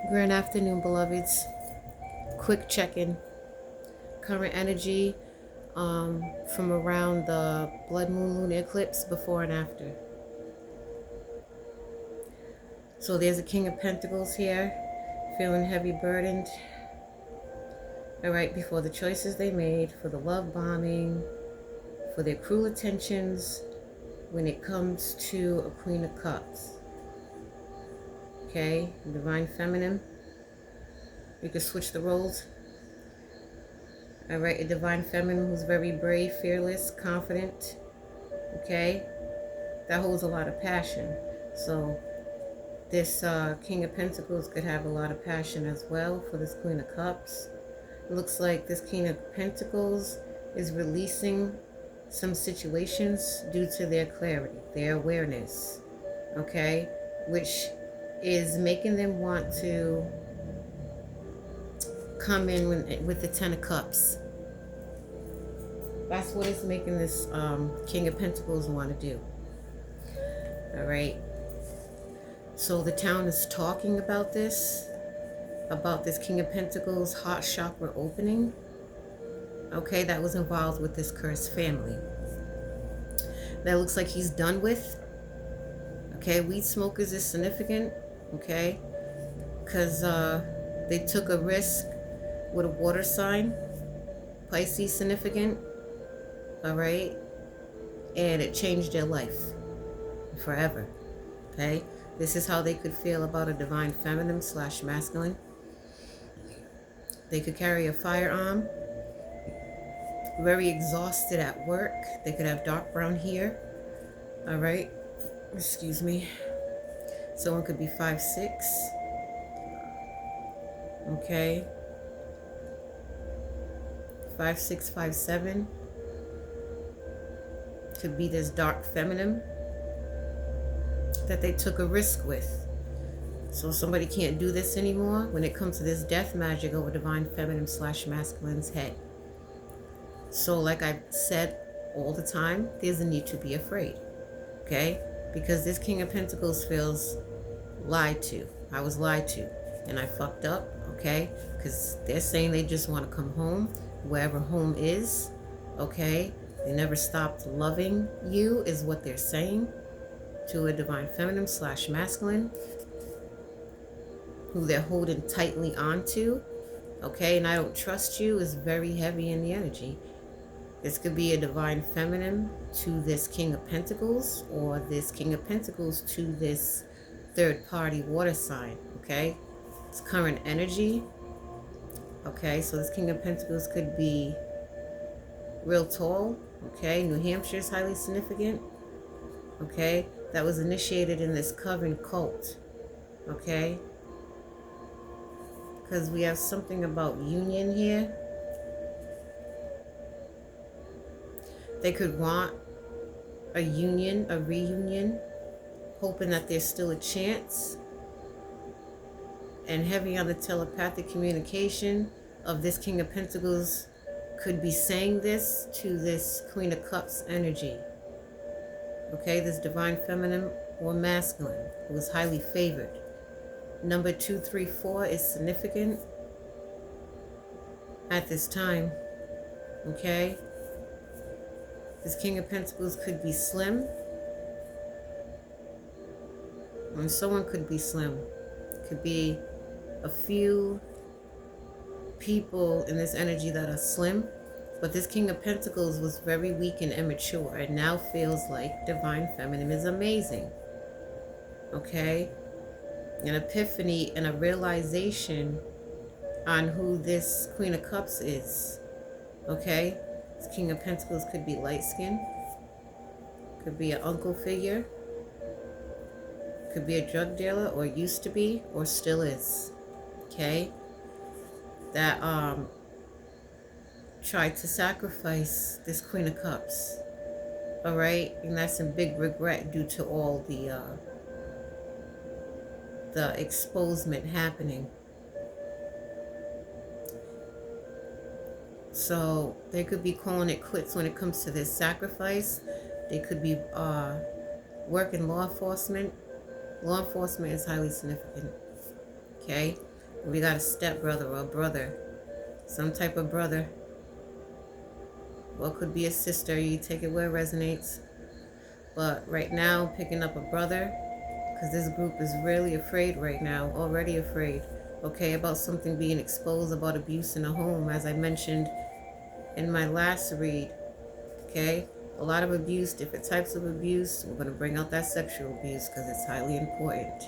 Grand afternoon, beloveds. Quick check-in. Current energy from around the blood moon lunar eclipse before and after. So there's a King of Pentacles here, feeling heavy burdened. All right, before the choices they made, for the love bombing, for their cruel attentions when it comes to a Queen of Cups. Okay, Divine Feminine. You can switch the roles. All right, a Divine Feminine who's very brave, fearless, confident. Okay, that holds a lot of passion. So this King of Pentacles could have a lot of passion as well for this Queen of Cups. It looks like this King of Pentacles is releasing some situations due to their clarity, their awareness, okay, which is making them want to come in with the Ten of Cups. That's what it's making this King of Pentacles want to do. All right. So the town is talking about this King of Pentacles heart chakra opening. Okay, that was involved with this cursed family. That looks like he's done with. Okay, weed smokers is significant. Okay, because they took a risk with a water sign. Pisces significant. All right, and it changed their life forever. Okay, this is how they could feel about a divine feminine / masculine. They could carry a firearm, very exhausted at work. They could have dark brown hair. All right, excuse me. Someone could be 5'6". Okay, 5'6", 5'7". Could be this dark feminine that they took a risk with. So somebody can't do this anymore when it comes to this death magic over divine feminine / masculine's head. So like I said all the time, there's a need to be afraid. Okay? Because this King of Pentacles feels lied to. I was lied to and I fucked up. Okay? Because they're saying they just want to come home, wherever home is. Okay? They never stopped loving you is what they're saying to a divine feminine / masculine who they're holding tightly onto. Okay, and I don't trust you is very heavy in the energy. This could be a divine feminine to this King of Pentacles, or this King of Pentacles to this third party water sign. Okay, it's current energy. Okay, so this King of Pentacles could be real tall. Okay, New Hampshire is highly significant. Okay, that was initiated in this coven cult. Okay, because we have something about union here. They could want a union, a reunion, hoping that there's still a chance. And heavy on the telepathic communication of this King of Pentacles could be saying this to this Queen of Cups energy. Okay, this divine feminine or masculine who is highly favored. Number 234 is significant at this time. Okay, this King of Pentacles could be slim, and someone could be slim. Could be a few people in this energy that are slim, but this King of Pentacles was very weak and immature and now feels like divine feminine is amazing. Okay, an epiphany and a realization on who this Queen of Cups is. Okay, this King of Pentacles could be light skinned, could be an uncle figure, could be a drug dealer, or used to be, or still is. Okay, that tried to sacrifice this Queen of Cups. All right, and that's a big regret due to all the exposement happening. So they could be calling it quits when it comes to this sacrifice. They could be working law enforcement. Law enforcement is highly significant. Okay, We got a stepbrother or a brother, some type of brother. What could be a sister? You take it where it resonates. But right now, picking up a brother, because this group is really afraid right now, already afraid, okay, about something being exposed, about abuse in the home, as I mentioned in my last read, okay? A lot of abuse, different types of abuse. We're going to bring out that sexual abuse because it's highly important,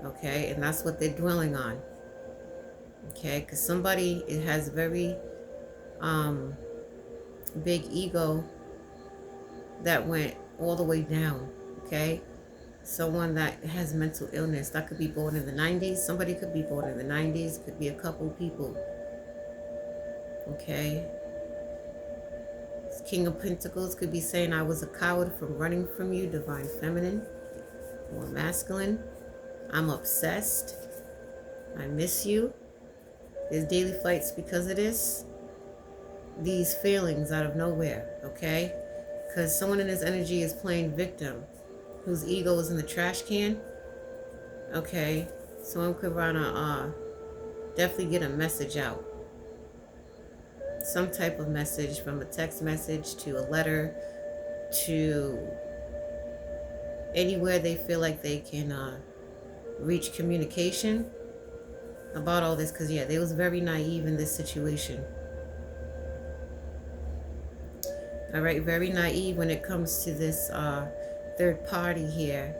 okay? And that's what they're dwelling on, okay? Because somebody, it has very big ego that went all the way down, okay? Someone that has mental illness, that could be born in the 90s. Somebody could be born in the 90s. Could be a couple people, okay? King of Pentacles could be saying, I was a coward from running from you, divine feminine or masculine. I'm obsessed. I miss you. There's daily fights because of this. These feelings out of nowhere, okay? Because someone in this energy is playing victim, whose ego is in the trash can, okay? Someone could wanna definitely get a message out. Some type of message, from a text message to a letter to anywhere they feel like they can reach communication about all this. Because, yeah, they was very naive in this situation. All right, very naive when it comes to this third party here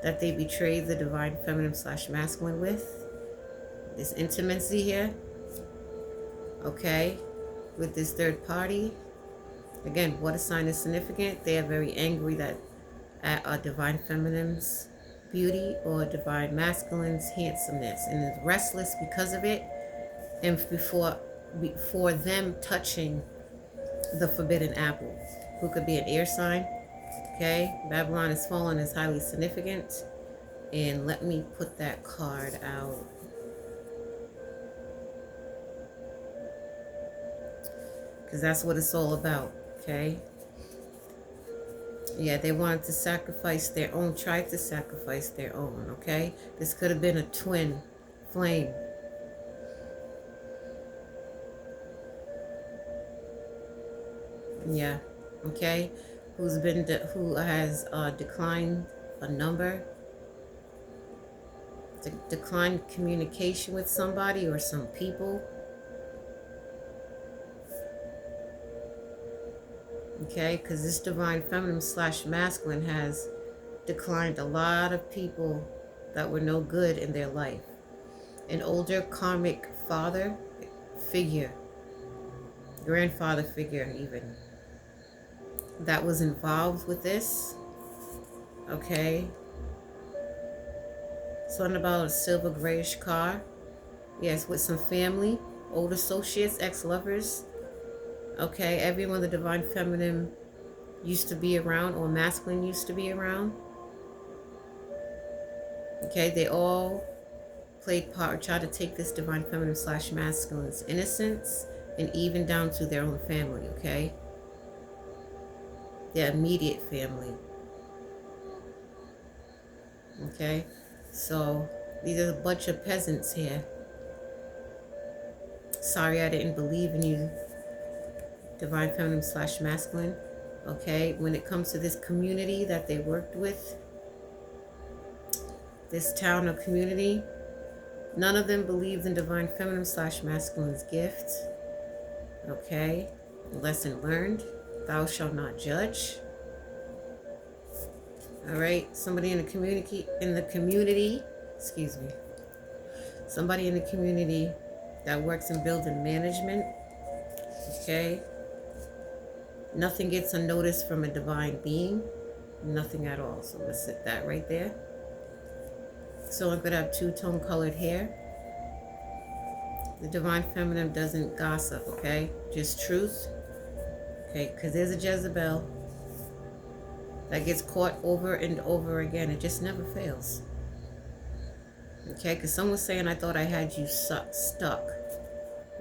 that they betrayed the divine feminine / masculine with. This intimacy here, okay, with this third party. Again, water sign is significant. They are very angry that at a divine feminine's beauty or divine masculine's handsomeness, and is restless because of it, and before them touching the forbidden apple, who could be an air sign. Okay, Babylon is fallen is highly significant. And let me put that card out. Because that's what it's all about, okay? Yeah, they wanted to sacrifice their own, tried to sacrifice their own, okay? This could have been a twin flame. Yeah, okay? Who has declined a number, declined communication with somebody or some people. Okay, because this divine feminine / masculine has declined a lot of people that were no good in their life. An older karmic father figure, grandfather figure even, that was involved with this. Okay. Something about a silver grayish car. Yes, with some family, old associates, ex-lovers. Okay, everyone the divine feminine used to be around, or masculine used to be around. Okay, they all played part, tried to take this divine feminine / masculine's innocence, and even down to their own family, okay? Their immediate family. Okay, so these are a bunch of peasants here. Sorry I didn't believe in you, divine feminine / masculine. Okay, when it comes to this community that they worked with, this town or community, none of them believed in divine feminine / masculine's gift. Okay, lesson learned. Thou shalt not judge. All right, somebody in the community, excuse me, somebody in the community that works in building management. Okay, nothing gets unnoticed from a divine being, nothing at all. So let's sit that right there. So I'm gonna have two-tone colored hair. The divine feminine doesn't gossip, okay? Just truth. Okay, because there's a Jezebel that gets caught over and over again. It just never fails. Okay, because someone's saying, I thought I had you stuck.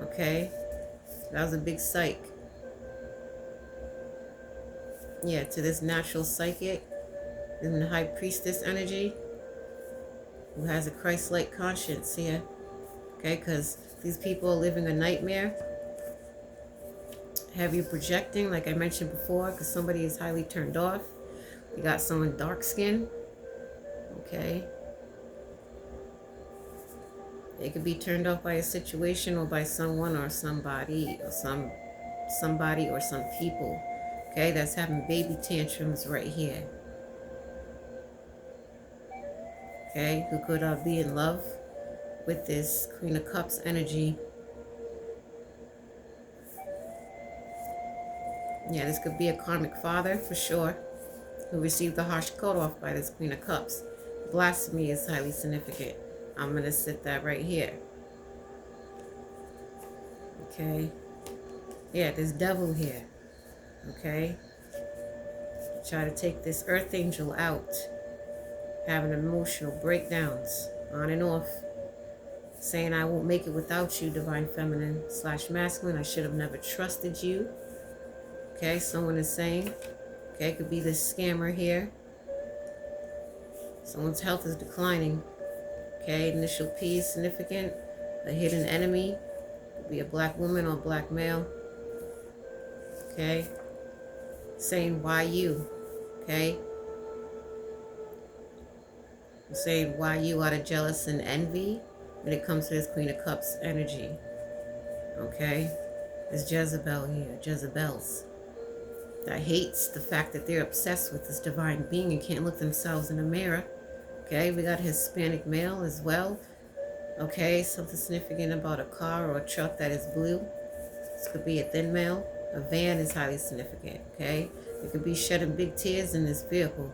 Okay, that was a big psych. Yeah, to this natural psychic in the high priestess energy, who has a Christ-like conscience here. Okay, because these people are living a nightmare. Have you projecting, like I mentioned before, because somebody is highly turned off. You got someone dark skin. Okay. They could be turned off by a situation or by someone or somebody or somebody or some people. Okay, that's having baby tantrums right here. Okay, who could be in love with this Queen of Cups energy. Yeah, this could be a karmic father for sure, who received the harsh cutoff by this Queen of Cups. Blasphemy is highly significant. I'm going to sit that right here. Okay. Yeah, there's devil here. Okay. Try to take this earth angel out. Having emotional breakdowns on and off. Saying, I won't make it without you, divine feminine / masculine. I should have never trusted you. Okay, someone is saying. Okay, it could be this scammer here. Someone's health is declining. Okay, initial P is significant. A hidden enemy. Could be a black woman or a black male. Okay. Saying, why you? Okay. Saying, why you out of jealous and envy when it comes to this Queen of Cups energy. Okay. There's Jezebel here. Jezebels. That hates the fact that they're obsessed with this divine being and can't look themselves in the mirror. Okay, we got Hispanic male as well. Okay, something significant about a car or a truck that is blue. This could be a thin male. A van is highly significant. Okay, it could be shedding big tears in this vehicle.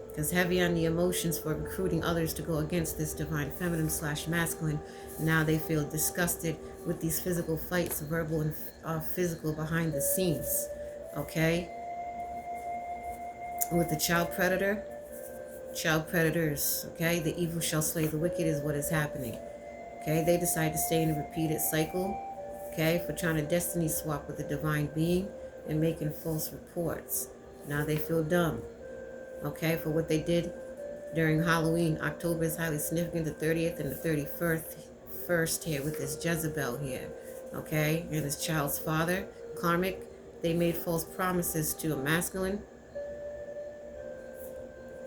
Because heavy on the emotions for recruiting others to go against this divine feminine / masculine. Now they feel disgusted with these physical fights, verbal and physical behind the scenes. Okay, with the child predators, okay, the evil shall slay the wicked is what is happening. Okay, they decide to stay in a repeated cycle, okay, for trying to destiny swap with the divine being and making false reports. Now they feel dumb, okay, for what they did during Halloween. October is highly significant, the 30th and the 31st here with this Jezebel here, okay, and this child's father, karmic. They made false promises to a masculine.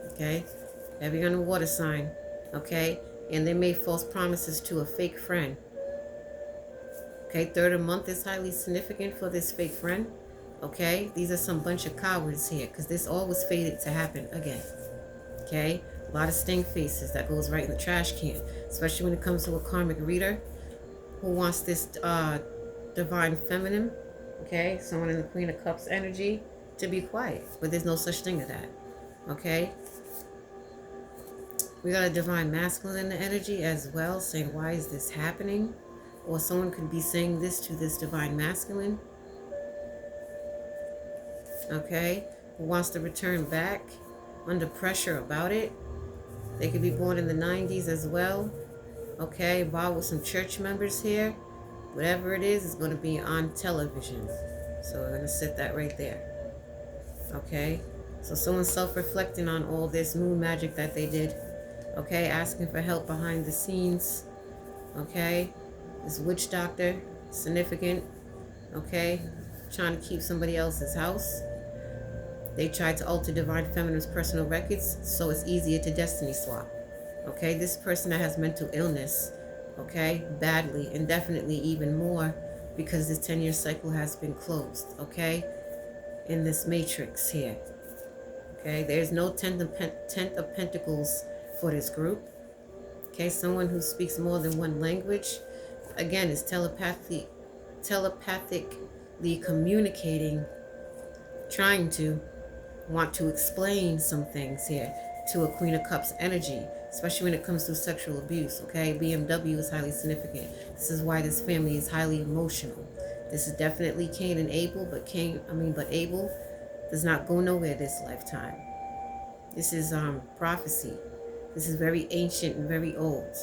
Okay, heavy on the water sign. Okay, and they made false promises to a fake friend. Okay, third of month is highly significant for this fake friend. Okay, these are some bunch of cowards here because this all was fated to happen again. Okay, a lot of stink faces that goes right in the trash can, especially when it comes to a karmic reader who wants this divine feminine. Okay, someone in the Queen of Cups energy to be quiet, but there's no such thing as that. Okay, we got a divine masculine in the energy as well, saying, why is this happening? Or someone could be saying this to this divine masculine. Okay, who wants to return back under pressure about it. They could be born in the 90s as well. Okay, involved with some church members here. Whatever it is going to be on television. So we're going to sit that right there. Okay, so someone's self-reflecting on all this moon magic that they did. Okay, asking for help behind the scenes. Okay, this witch doctor, significant. Okay, trying to keep somebody else's house. They tried to alter divine feminine's personal records so it's easier to destiny swap. Okay, this person that has mental illness, okay, badly, indefinitely, even more, because this 10-year cycle has been closed, okay, in this matrix here. Okay, there's no 10 of Pentacles for this group. Okay, someone who speaks more than one language, again, is telepathically communicating, trying to want to explain some things here to a Queen of Cups energy, especially when it comes to sexual abuse. Okay, BMW is highly significant. This is why this family is highly emotional. This is definitely Cain and Abel, but Abel does not go nowhere this lifetime. This is prophecy. This is very ancient and very old.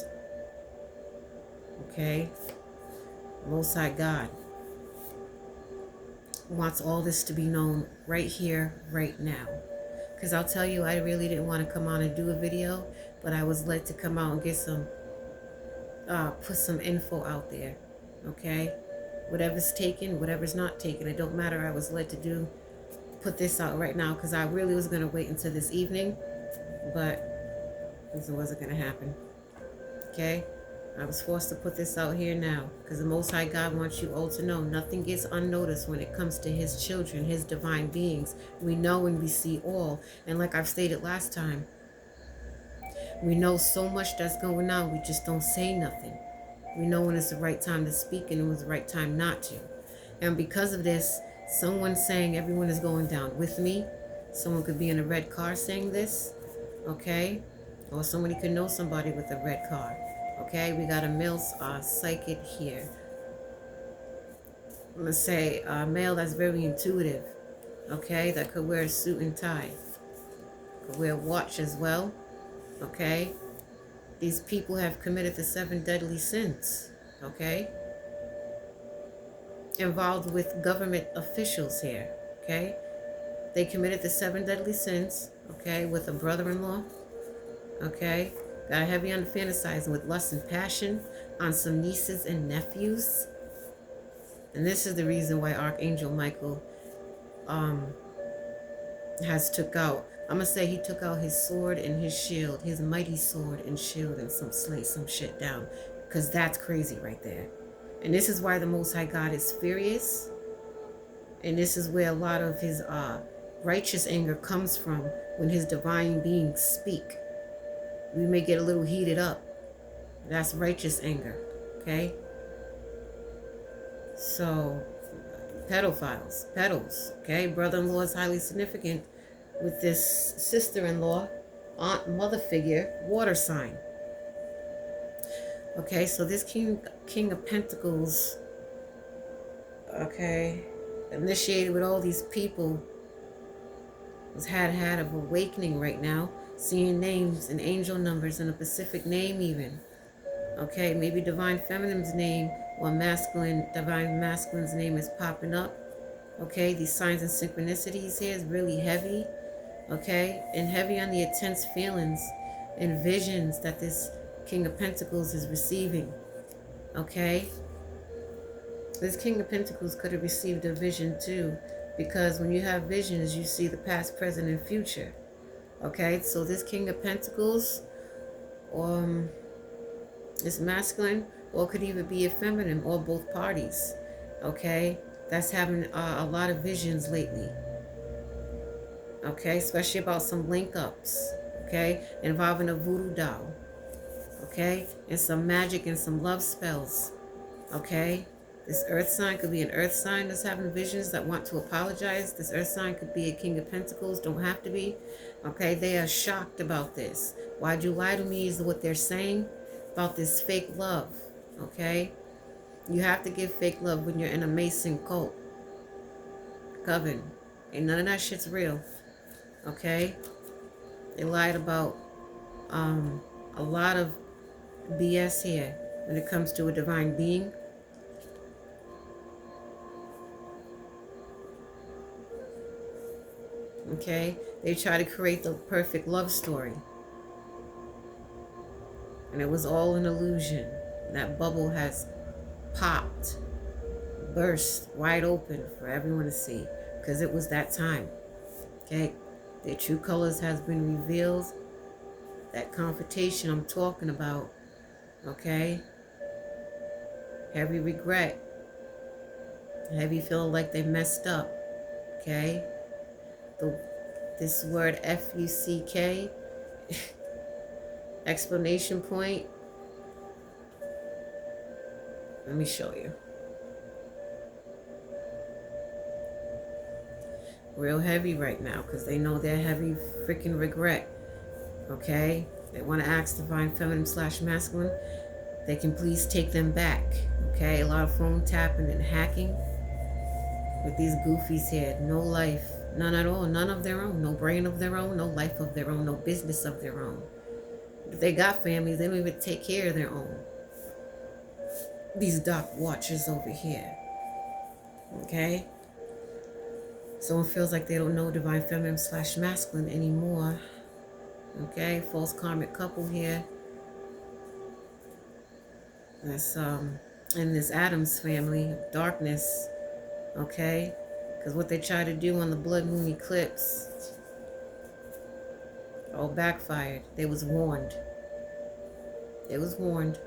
Okay, Most High God wants all this to be known right here, right now. Because I'll tell you, I really didn't want to come on and do a video, but I was led to come out and get some put some info out there. Okay, whatever's taken, whatever's not taken, it don't matter. I was led to put this out right now because I really was going to wait until this evening, but this wasn't going to happen. Okay, I was forced to put this out here now because the Most High God wants you all to know nothing gets unnoticed when it comes to his children, his divine beings. We know and we see all, and like I've stated last time, we know so much that's going on, we just don't say nothing. We know when it's the right time to speak and it was the right time not to. And because of this, someone saying everyone is going down with me. Someone could be in a red car saying this, okay? Or somebody could know somebody with a red car, okay? We got a male psychic here. I'm going to say a male that's very intuitive, okay? That could wear a suit and tie. Could wear a watch as well, okay? These people have committed the 7 deadly sins, okay? Involved with government officials here, okay? They committed the 7 deadly sins, okay, with a brother-in-law, okay? Got heavy on fantasizing with lust and passion on some nieces and nephews. And this is the reason why Archangel Michael has took out, I'm gonna say he took out his sword and his shield, his mighty sword and shield, and slay some shit down, because that's crazy right there. And this is why the Most High God is furious, and this is where a lot of his righteous anger comes from when his divine beings speak. We may get a little heated up. That's righteous anger, okay? So, pedophiles, okay? Brother-in-law is highly significant with this sister-in-law, aunt, mother figure, water sign. Okay, so this King of Pentacles, okay, initiated with all these people, has had of awakening right now, seeing names and angel numbers and a specific name even. Okay, maybe divine feminine's name or divine masculine's name is popping up. Okay, these signs and synchronicities here is really heavy. Okay, and heavy on the intense feelings and visions that this King of Pentacles is receiving. Okay, this King of Pentacles could have received a vision too, because when you have visions, you see the past, present, and future. Okay, so this King of Pentacles is masculine, or could even be a feminine, or both parties. Okay, that's having a lot of visions lately. Okay, especially about some link-ups. Okay, involving a voodoo doll. Okay, and some magic and some love spells. Okay, this earth sign could be an earth sign that's having visions that want to apologize. This earth sign could be a King of Pentacles, don't have to be. Okay, they are shocked about this. Why'd you lie to me is what they're saying about this fake love. Okay, you have to give fake love when you're in a Mason cult. Coven. Ain't none of that shit's real. Okay, they lied about a lot of BS here when it comes to a divine being. Okay, they try to create the perfect love story, and it was all an illusion. That bubble has popped, burst wide open for everyone to see, because it was that time. Okay, their true colors has been revealed. That confrontation I'm talking about. Okay, heavy regret, heavy feeling like they messed up. Okay, this word F-U-C-K, explanation point. Let me show you. Real heavy right now, because they know they're heavy freaking regret. Okay, they want to ask divine feminine / masculine, they can please take them back. Okay, a lot of phone tapping and hacking with these goofies here. No life, none at all, none of their own, no brain of their own, no life of their own, no business of their own. If they got families, they don't even take care of their own. These dark watchers over here. Okay, someone feels like they don't know divine feminine / masculine anymore. Okay, false karmic couple here. This in this Adam's family of darkness, okay? Because what they try to do on the blood moon eclipse all backfired. They was warned. They was warned.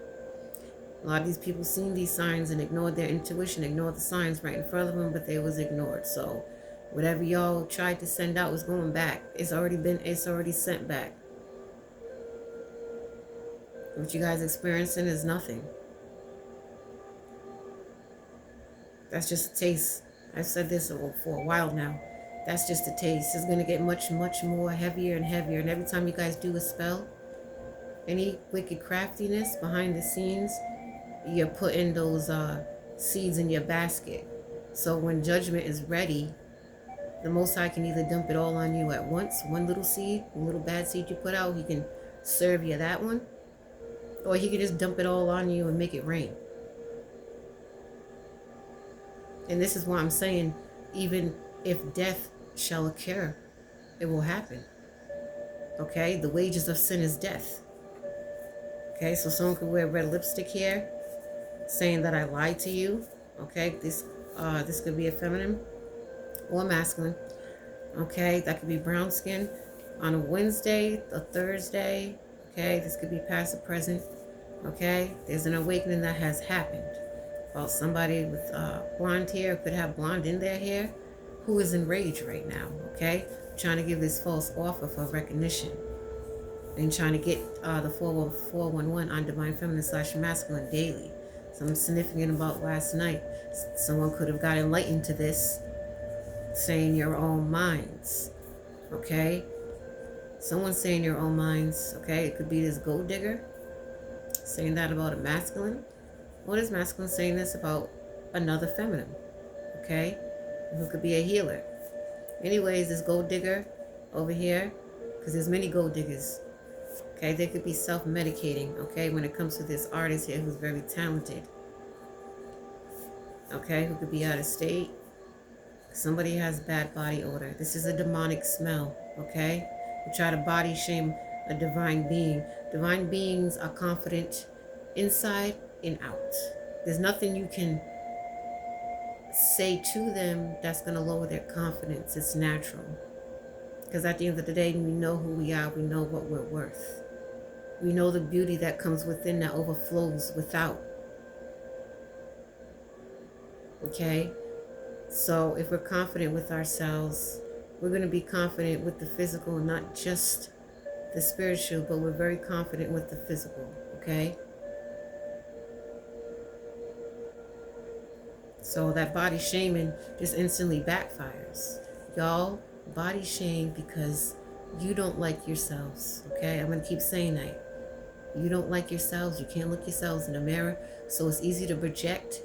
A lot of these people seen these signs and ignored their intuition, ignored the signs right in front of them, but they was ignored. So whatever y'all tried to send out was going back. It's already sent back. What you guys experiencing is nothing. That's just a taste. I've said this for a while now. That's just a taste. It's going to get much, much more heavier and heavier. And every time you guys do a spell, any wicked craftiness behind the scenes, you're putting those seeds in your basket. So when judgment is ready, the Most High can either dump it all on you at once, one little seed, one little bad seed you put out, he can serve you that one, or he can just dump it all on you and make it rain. And this is why I'm saying, even if death shall occur, it will happen. Okay? The wages of sin is death. Okay? So someone could wear red lipstick here, saying that I lied to you. Okay? This could be a feminine or masculine. Okay? That could be brown skin on a Wednesday, a Thursday. Okay? This could be past or present. Okay? There's an awakening that has happened. Well, somebody with blonde hair could have blonde in their hair who is enraged right now, okay? Trying to give this false offer for recognition and trying to get the 411 on Divine Feminine / Masculine daily. Something significant about last night. Someone could have got enlightened to this, saying your own minds, okay? Someone saying your own minds, okay? It could be this gold digger saying that about a masculine. What is masculine saying this about another feminine? Okay? Who could be a healer. Anyways, this gold digger over here, because there's many gold diggers. Okay? They could be self-medicating, okay? When it comes to this artist here who's very talented. Okay? Who could be out of state. Somebody has bad body odor. This is a demonic smell, okay? You try to body shame a divine being. Divine beings are confident inside and out. There's nothing you can say to them that's going to lower their confidence. It's natural. Because at the end of the day, we know who we are. We know what we're worth. We know the beauty that comes within that overflows without. Okay? So if we're confident with ourselves, we're going to be confident with the physical, not just the spiritual, but we're very confident with the physical. Okay? So that body shaming just instantly backfires. Y'all body shame because you don't like yourselves, okay? I'm going to keep saying that. You don't like yourselves. You can't look yourselves in the mirror. So it's easy to project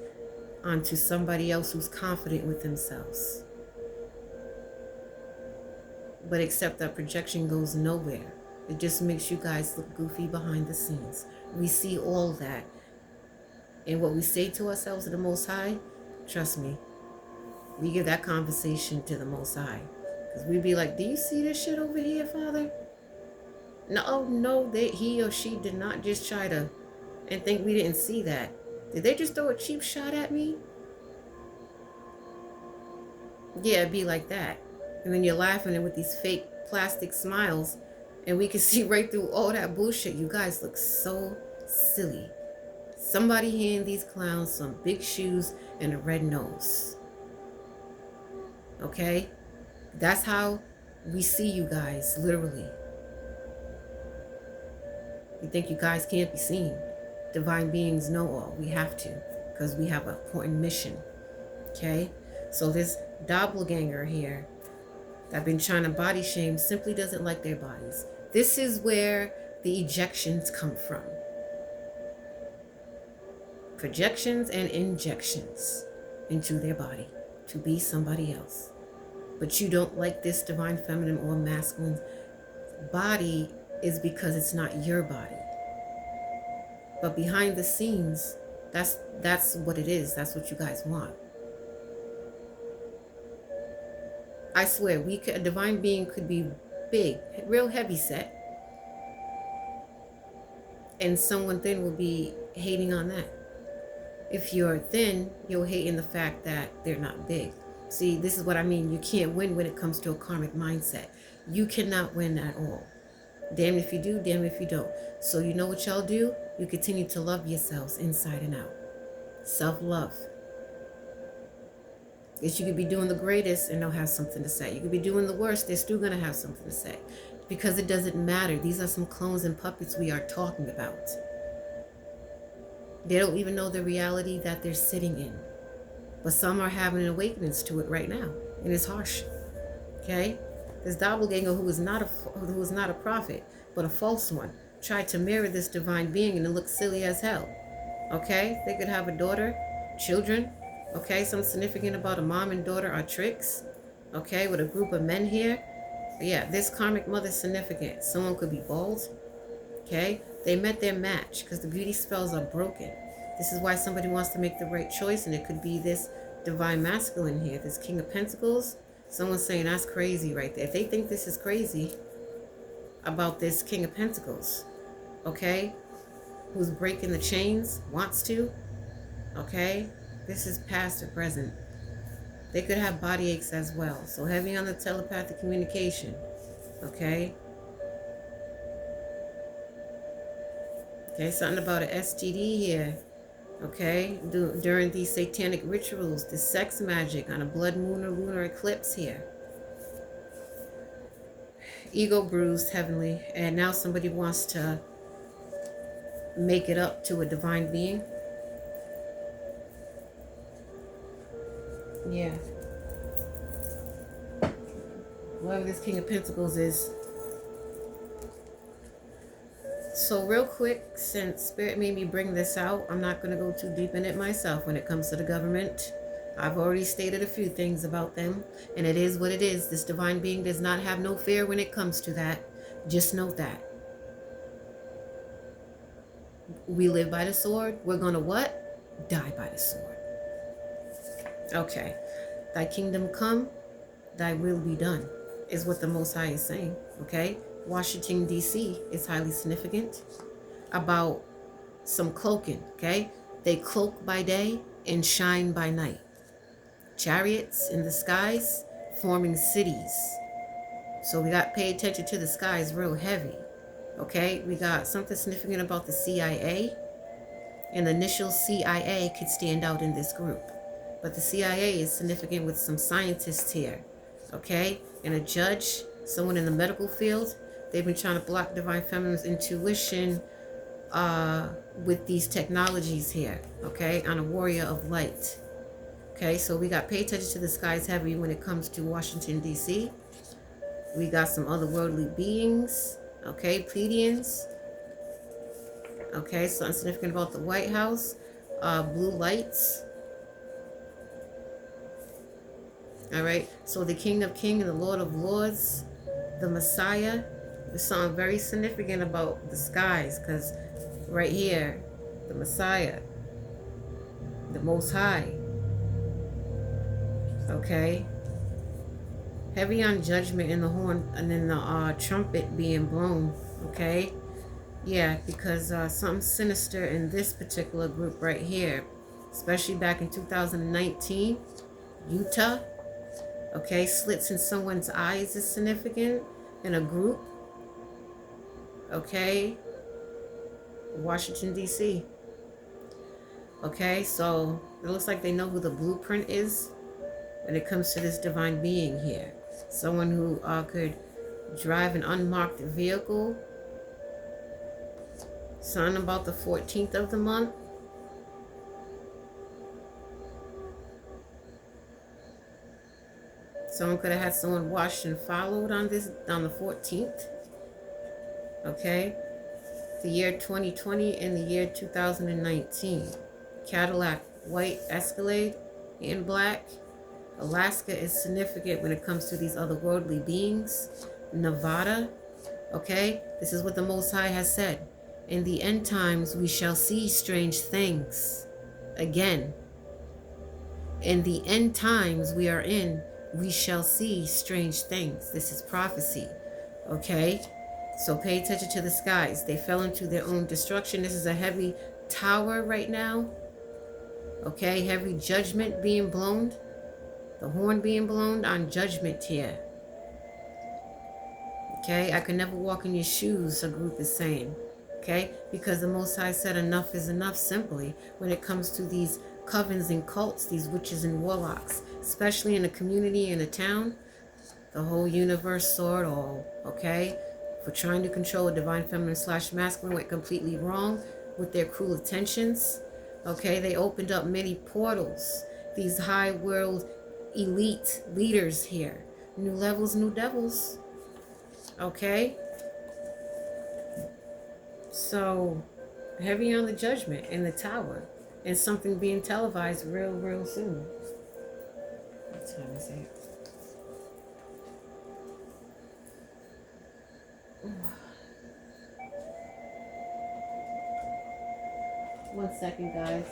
onto somebody else who's confident with themselves. But except that projection goes nowhere. It just makes you guys look goofy behind the scenes. We see all that. And what we say to ourselves to the Most High, trust me, we give that conversation to the Most High. Because we'd be like, do you see this shit over here, Father? No, he or she did not just try to and think we didn't see that. Did they just throw a cheap shot at me? Yeah, it'd be like that. And then you're laughing with these fake plastic smiles, and we can see right through all that bullshit. You guys look so silly. Somebody hand these clowns some big shoes and a red nose. Okay? That's how we see you guys, literally. You think you guys can't be seen. Divine beings know all. We have to, because we have an important mission. Okay? So this doppelganger here that been trying to body shame simply doesn't like their bodies. This is where the ejections come from. Projections and injections into their body to be somebody else. But you don't like this divine feminine or masculine body is because it's not your body. But behind the scenes, that's what it is. That's what you guys want. I swear, a divine being could be big, real heavy set, and someone thin will be hating on that. If you're thin, you'll hate in the fact that they're not big. See, this is what I mean. You can't win when it comes to a karmic mindset. You cannot win at all. Damn if you do, damn if you don't. So you know what y'all do? You continue to love yourselves inside and out. Self-love. Because you could be doing the greatest and they'll have something to say. You could be doing the worst, they're still going to have something to say. Because it doesn't matter. These are some clones and puppets we are talking about. They don't even know the reality that they're sitting in. But some are having awakenings to it right now. And it's harsh. Okay? This doppelganger who is not a prophet, but a false one, tried to mirror this divine being and it looks silly as hell. Okay? They could have a daughter, children. Okay? Something significant about a mom and daughter are tricks. Okay? With a group of men here. But yeah, this karmic mother is significant. Someone could be bald. Okay? They met their match because the beauty spells are broken. This is why somebody wants to make the right choice, and it could be this divine masculine here, this King of Pentacles. Someone's saying that's crazy right there. If they think this is crazy about this King of Pentacles, okay, who's breaking the chains, wants to, okay, this is past or present. They could have body aches as well. So heavy on the telepathic communication, okay. Okay, something about an STD here. Okay, during these satanic rituals, the sex magic on a blood moon or lunar eclipse here. Ego bruised heavenly, and now somebody wants to make it up to a divine being. Yeah. Whoever this King of Pentacles is. So real quick, since Spirit made me bring this out, I'm not going to go too deep in it myself when it comes to the government. I've already stated a few things about them, and it is what it is. This divine being does not have no fear when it comes to that. Just note that. We live by the sword. We're going to what? Die by the sword. Okay. Thy kingdom come, thy will be done, is what the Most High is saying, okay? Washington, D.C. is highly significant about some cloaking, okay? They cloak by day and shine by night. Chariots in the skies forming cities. So we got to pay attention to the skies real heavy, okay? We got something significant about the CIA. And the initial CIA could stand out in this group. But the CIA is significant with some scientists here, okay? And a judge, someone in the medical field. They've been trying to block divine feminine's intuition with these technologies here, okay? On a warrior of light. Okay, so we got pay attention to the skies heavy when it comes to Washington, D.C. We got some otherworldly beings, okay? Pleiadians. Okay, something significant about the White House. Blue lights. All right, so the King of Kings and the Lord of Lords, the Messiah. There's something very significant about the skies, because right here, the Messiah, the Most High, okay, heavy on judgment in the horn, and then the trumpet being blown, okay, yeah, because something sinister in this particular group right here, especially back in 2019, Utah, okay, slits in someone's eyes is significant in a group. Okay, Washington, D.C. Okay, so it looks like they know who the blueprint is when it comes to this divine being here. Someone who could drive an unmarked vehicle. Something about the 14th of the month. Someone could have had someone washed and followed on the 14th. Okay, the year 2020 and the year 2019. Cadillac, white Escalade in black. Alaska is significant when it comes to these otherworldly beings. Nevada, okay, this is what the Most High has said. In the end times, we shall see strange things. Again, in the end times we are in, we shall see strange things. This is prophecy, okay? So pay attention to the skies. They fell into their own destruction. This is a heavy tower right now. Okay, heavy judgment being blown, the horn being blown on judgment here. Okay, I could never walk in your shoes, a group is saying. Okay, because the Most High said enough is enough simply when it comes to these covens and cults, these witches and warlocks, especially in a community, in a town. The whole universe saw it all, okay? For trying to control a divine feminine / masculine went completely wrong with their cruel intentions. Okay, they opened up many portals. These high world elite leaders here. New levels, new devils. Okay? So, heavy on the judgment in the tower. And something being televised real soon. What time is it? One second, guys.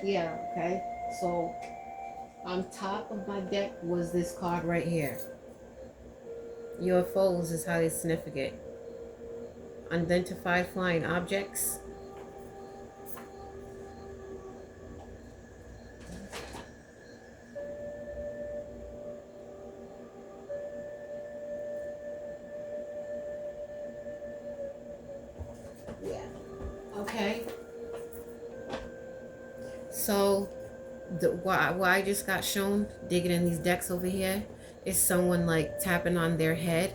Yeah, okay. So, on top of my deck was this card right here. UFOs is highly significant. Unidentified flying objects. Yeah. Okay. So, what I just got shown digging in these decks over here is someone like tapping on their head.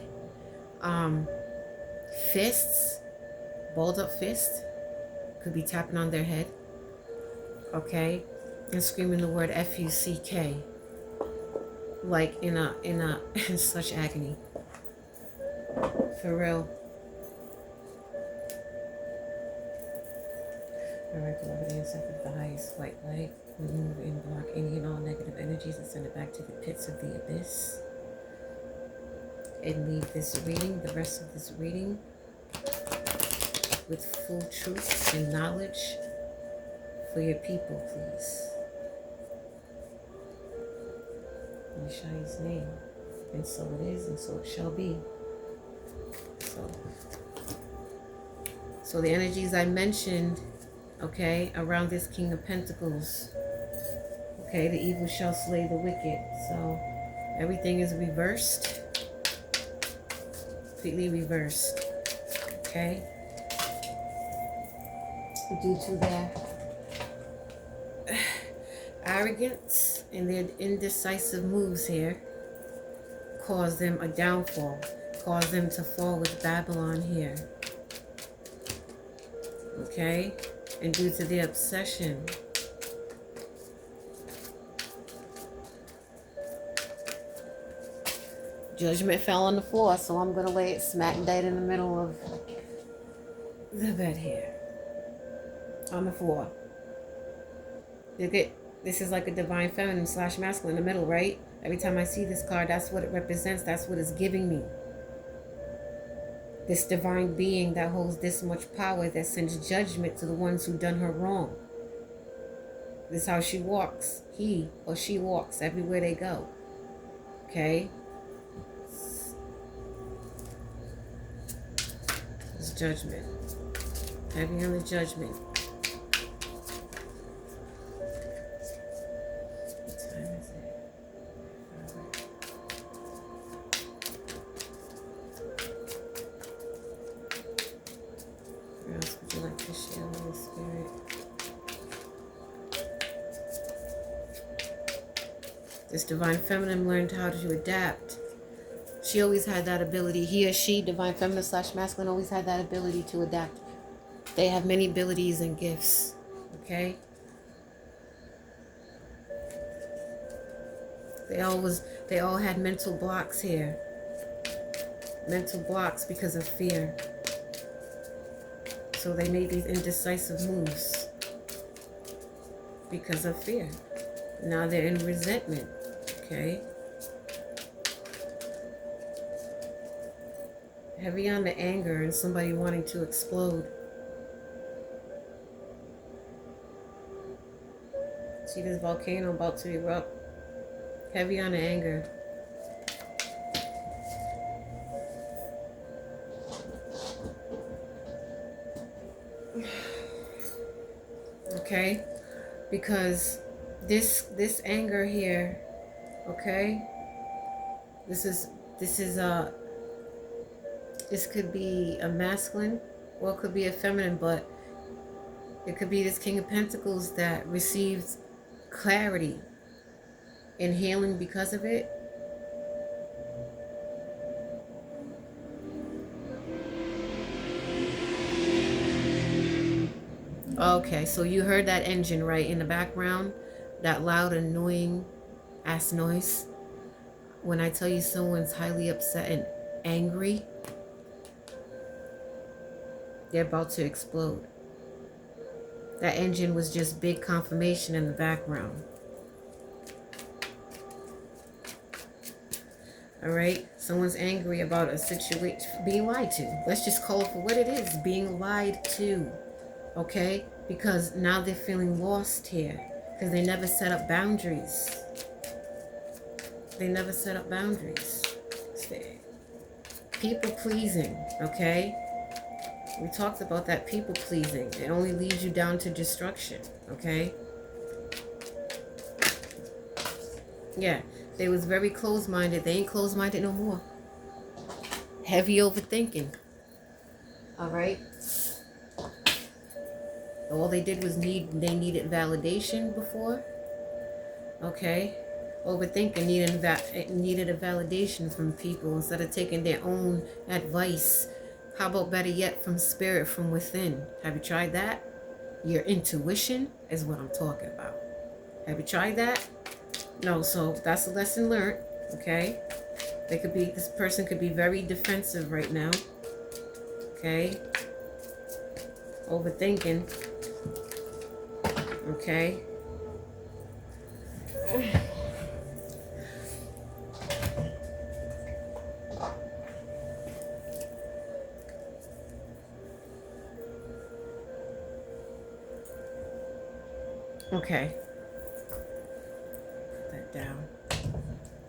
Fists, balled up fist, could be tapping on their head. Okay, and screaming the word F-U-C-K, like in such agony. For real. Alright, beloved ancestors, the highest white light, remove and block any and all negative energies and send it back to the pits of the abyss. And leave this reading, the rest of this reading, with full truth and knowledge for your people, please. In Yeshua's name. And so it is, and so it shall be. So the energies I mentioned, okay, around this King of Pentacles, okay, the evil shall slay the wicked. So everything is reversed, completely reversed, okay, due to their arrogance and their indecisive moves here, cause them a downfall, cause them to fall with Babylon here, okay, and due to their obsession, judgment fell on the floor, so I'm going to lay it smack dead in the middle of the bed here, on the floor. Look at, this is like a divine feminine / masculine in the middle, right? Every time I see this card, that's what it represents. That's what it's giving me. This divine being that holds this much power, that sends judgment to the ones who done her wrong. This is how she walks. He or she walks everywhere they go. Okay? It's judgment. Heavy on the judgment. This divine feminine learned how to adapt. She always had that ability. He or she, divine feminine / masculine, always had that ability to adapt. They have many abilities and gifts. Okay? They all had mental blocks here. Mental blocks because of fear. So they made these indecisive moves because of fear. Now they're in resentment. Okay? Heavy on the anger and somebody wanting to explode. See this volcano about to erupt. Heavy on the anger. Okay? Because this anger here, okay? This could be a masculine or it could be a feminine, but it could be this King of Pentacles that receives clarity and healing because of it. Okay, so you heard that engine right in the background, that loud, annoying ass noise. When I tell you someone's highly upset and angry, they're about to explode. That engine was just big confirmation in the background. All right, someone's angry about a situation, being lied to. Let's just call it for what it is, being lied to. Okay, because now they're feeling lost here because they never set up boundaries. They never set up boundaries. People pleasing, okay? We talked about that people pleasing. It only leads you down to destruction, okay? Yeah, they was very closed-minded. They ain't closed-minded no more. Heavy overthinking. All right? All they did was they needed validation before. Okay? Overthinking needed a validation from people instead of taking their own advice. How about better yet, from spirit from within? Have you tried that? Your intuition is what I'm talking about. Have you tried that? No, so that's a lesson learned, okay? This person could be very defensive right now, okay? Overthinking, okay? Okay. Put that down.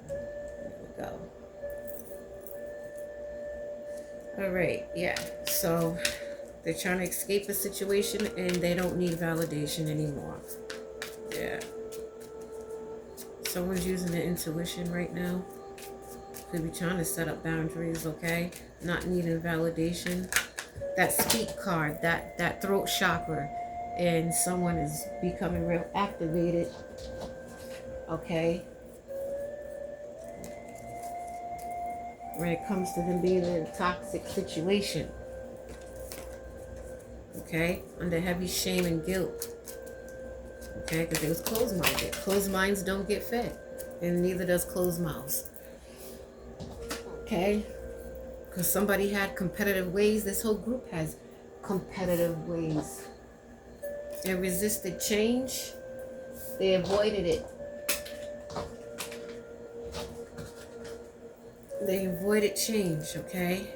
There we go. All right, yeah. So they're trying to escape a situation and they don't need validation anymore. Yeah. Someone's using their intuition right now. Could be trying to set up boundaries, okay? Not needing validation. That speak card, that throat chakra, and someone is becoming real activated, okay? When it comes to them being in a toxic situation, okay? Under heavy shame and guilt, okay? Because they was closed-minded. Closed minds don't get fed, and neither does closed mouths, okay? Because somebody had competitive ways. This whole group has competitive ways. They resisted change. They avoided it. They avoided change, okay?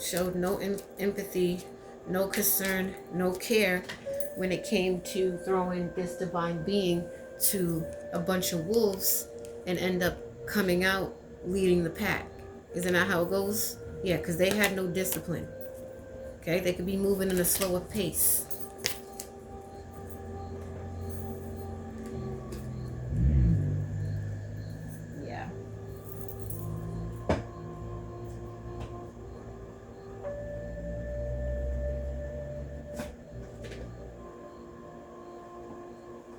Showed no empathy, no concern, no care when it came to throwing this divine being to a bunch of wolves and end up coming out leading the pack. Isn't that how it goes? Yeah, because they had no discipline. Okay, they could be moving in a slower pace. Yeah.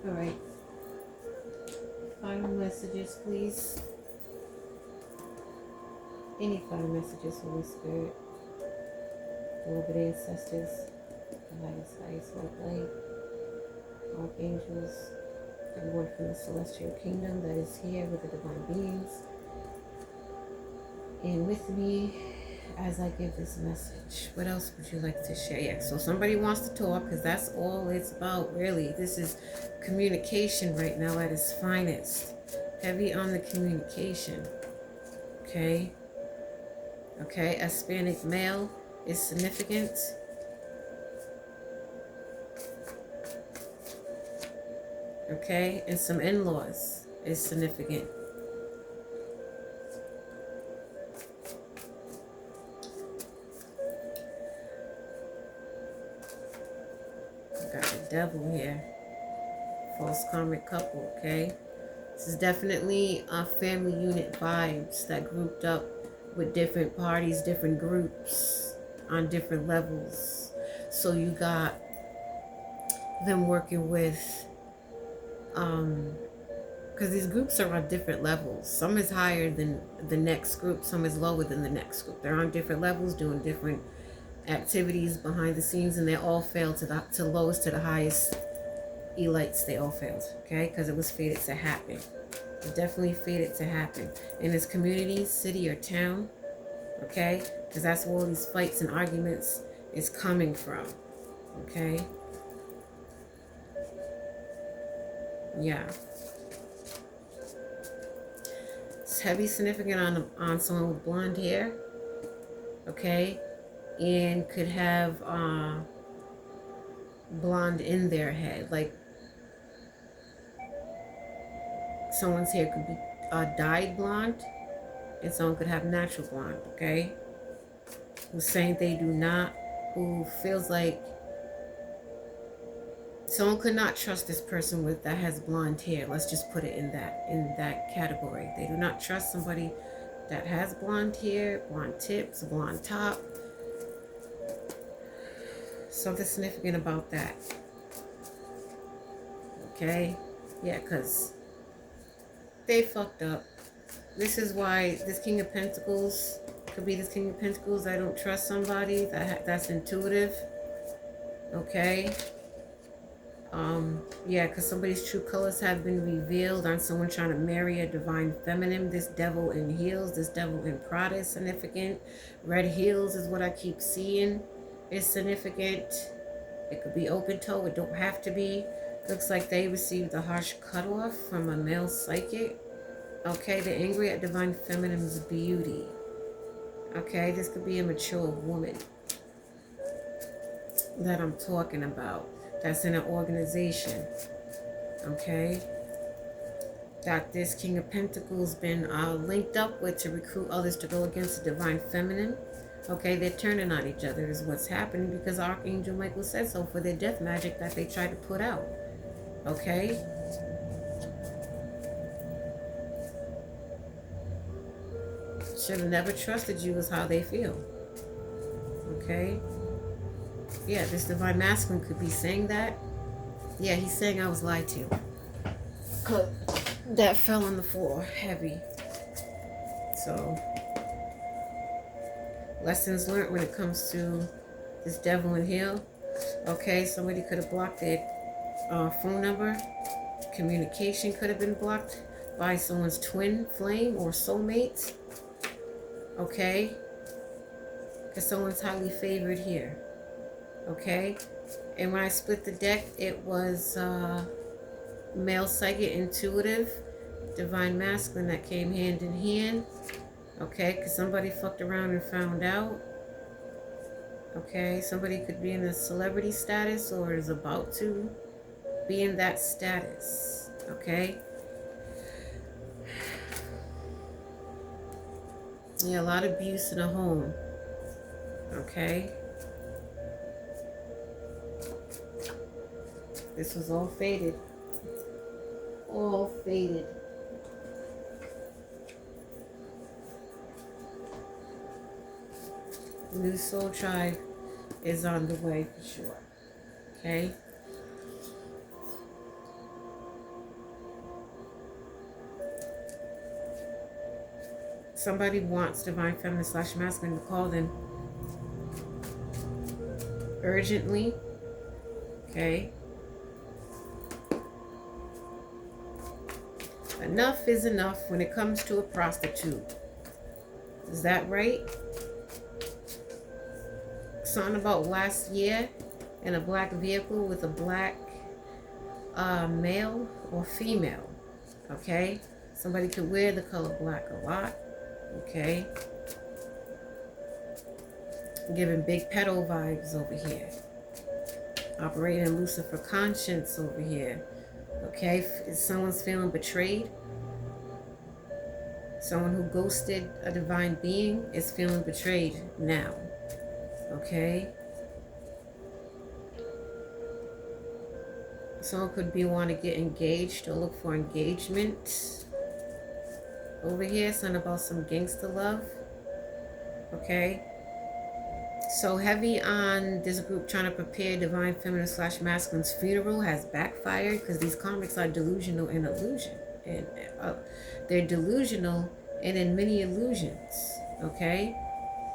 All right. Final messages, please. Any final messages, Holy Spirit, beloved ancestors, the highest white light, archangels, everyone from the celestial kingdom that is here with the divine beings, and with me as I give this message. What else would you like to share? Yeah, so somebody wants to talk, because that's all it's about, really. This is communication right now at its finest. Heavy on the communication. Okay? Okay, Hispanic male is significant. Okay, and some in-laws. is significant. Got the devil here. False karmic couple, okay? This is definitely family unit vibes that grouped up with different parties, different groups on different levels. So you got them working with, because these groups are on different levels. Some is higher than the next group, some is lower than the next group. They're on different levels doing different activities behind the scenes, and they all failed to lowest to the highest elites. They all failed, okay? Because it was fated to happen. It definitely fated to happen in this community, city, or town, okay? Because that's where all these fights and arguments is coming from, okay? Yeah. It's heavy significant on someone with blonde hair, okay? And could have blonde in their head, like someone's hair could be dyed blonde and someone could have natural blonde, okay? Who's saying they do not, who feels like someone could not trust this person with that has blonde hair. Let's just put it in that category. They do not trust somebody that has blonde hair, blonde tips, blonde top. Something significant about that. Okay? Yeah, because they fucked up. This is why this King of Pentacles could be this King of Pentacles. I don't trust somebody that's intuitive. Okay? Yeah, because somebody's true colors have been revealed on someone trying to marry a divine feminine. This devil in heels, this devil in Prada is significant. Red heels is what I keep seeing. Is significant. It could be open toe, it don't have to be. Looks like they received a harsh cutoff from a male psychic. Okay, they're angry at divine feminine's beauty. Okay, this could be a mature woman that I'm talking about. That's in an organization. Okay, that this King of Pentacles been linked up with to recruit others to go against the divine feminine. Okay, they're turning on each other is what's happening because Archangel Michael said so for their death magic that they tried to put out. Okay? Should have never trusted you is how they feel. Okay? Yeah, this divine masculine could be saying that. Yeah, he's saying I was lied to. Cause that fell on the floor heavy. So lessons learned when it comes to this devil in hell. Okay, somebody could have blocked their phone number. Communication could have been blocked by someone's twin flame or soulmate. Okay, because someone's highly favored here. Okay, and when I split the deck, it was male psychic intuitive, divine masculine that came hand in hand. Okay, because somebody fucked around and found out. Okay, somebody could be in a celebrity status or is about to be in that status. Okay. Yeah, a lot of abuse in a home. Okay. This was all fated. All fated. New soul tribe is on the way for sure. Okay? Somebody wants divine feminine / masculine to call them urgently. Okay? Enough is enough when it comes to a prostitute. Is that right? Something about last year in a black vehicle with a black male or female. Okay? Somebody could wear the color black a lot. Okay? Giving big pedo vibes over here. Operating Lucifer conscience over here. Okay? If someone's feeling betrayed Someone who ghosted a divine being is feeling betrayed now. Okay? Someone could be wanting to get engaged or look for engagement. Over here, something about some gangster love. Okay? So heavy on this group trying to prepare divine feminine / masculine's funeral has backfired because these karmics are delusional in illusion. And they're delusional and in many illusions. Okay?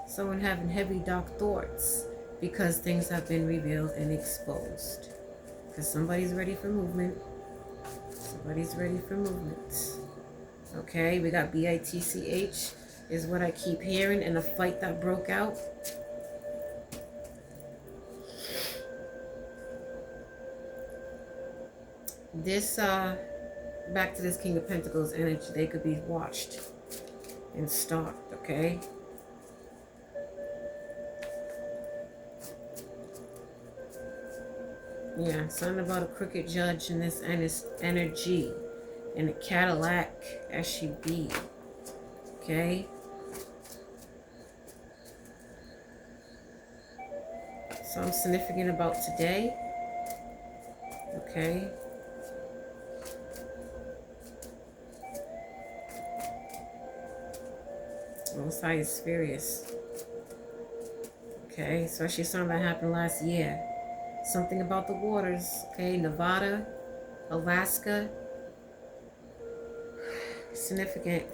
Someone having heavy dark thoughts because things have been revealed and exposed. Because somebody's ready for movement. Somebody's ready for movement. Okay, we got BITCH is what I keep hearing in a fight that broke out. This, back to this King of Pentacles energy, they could be watched and stalked, okay? Yeah, something about a crooked judge in this energy. In a Cadillac SUV. Okay? Something significant about today. Okay? Most High is furious. Okay? Especially something that happened last year. Something about the waters. Okay? Nevada, Alaska. Significant.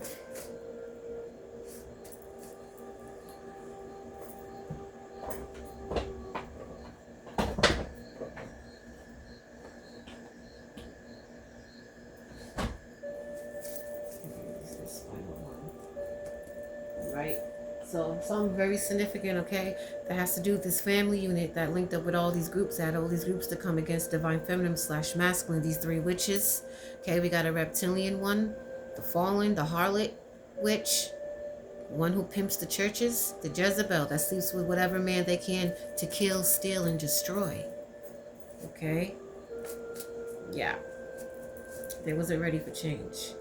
Right? So something very significant, okay, that has to do with this family unit that linked up with all these groups, that all these groups to come against divine feminine / masculine, these three witches. Okay, we got a reptilian one, the fallen, the harlot witch, one who pimps the churches, the Jezebel that sleeps with whatever man they can to kill, steal, and destroy. Okay? Yeah. They wasn't ready for change.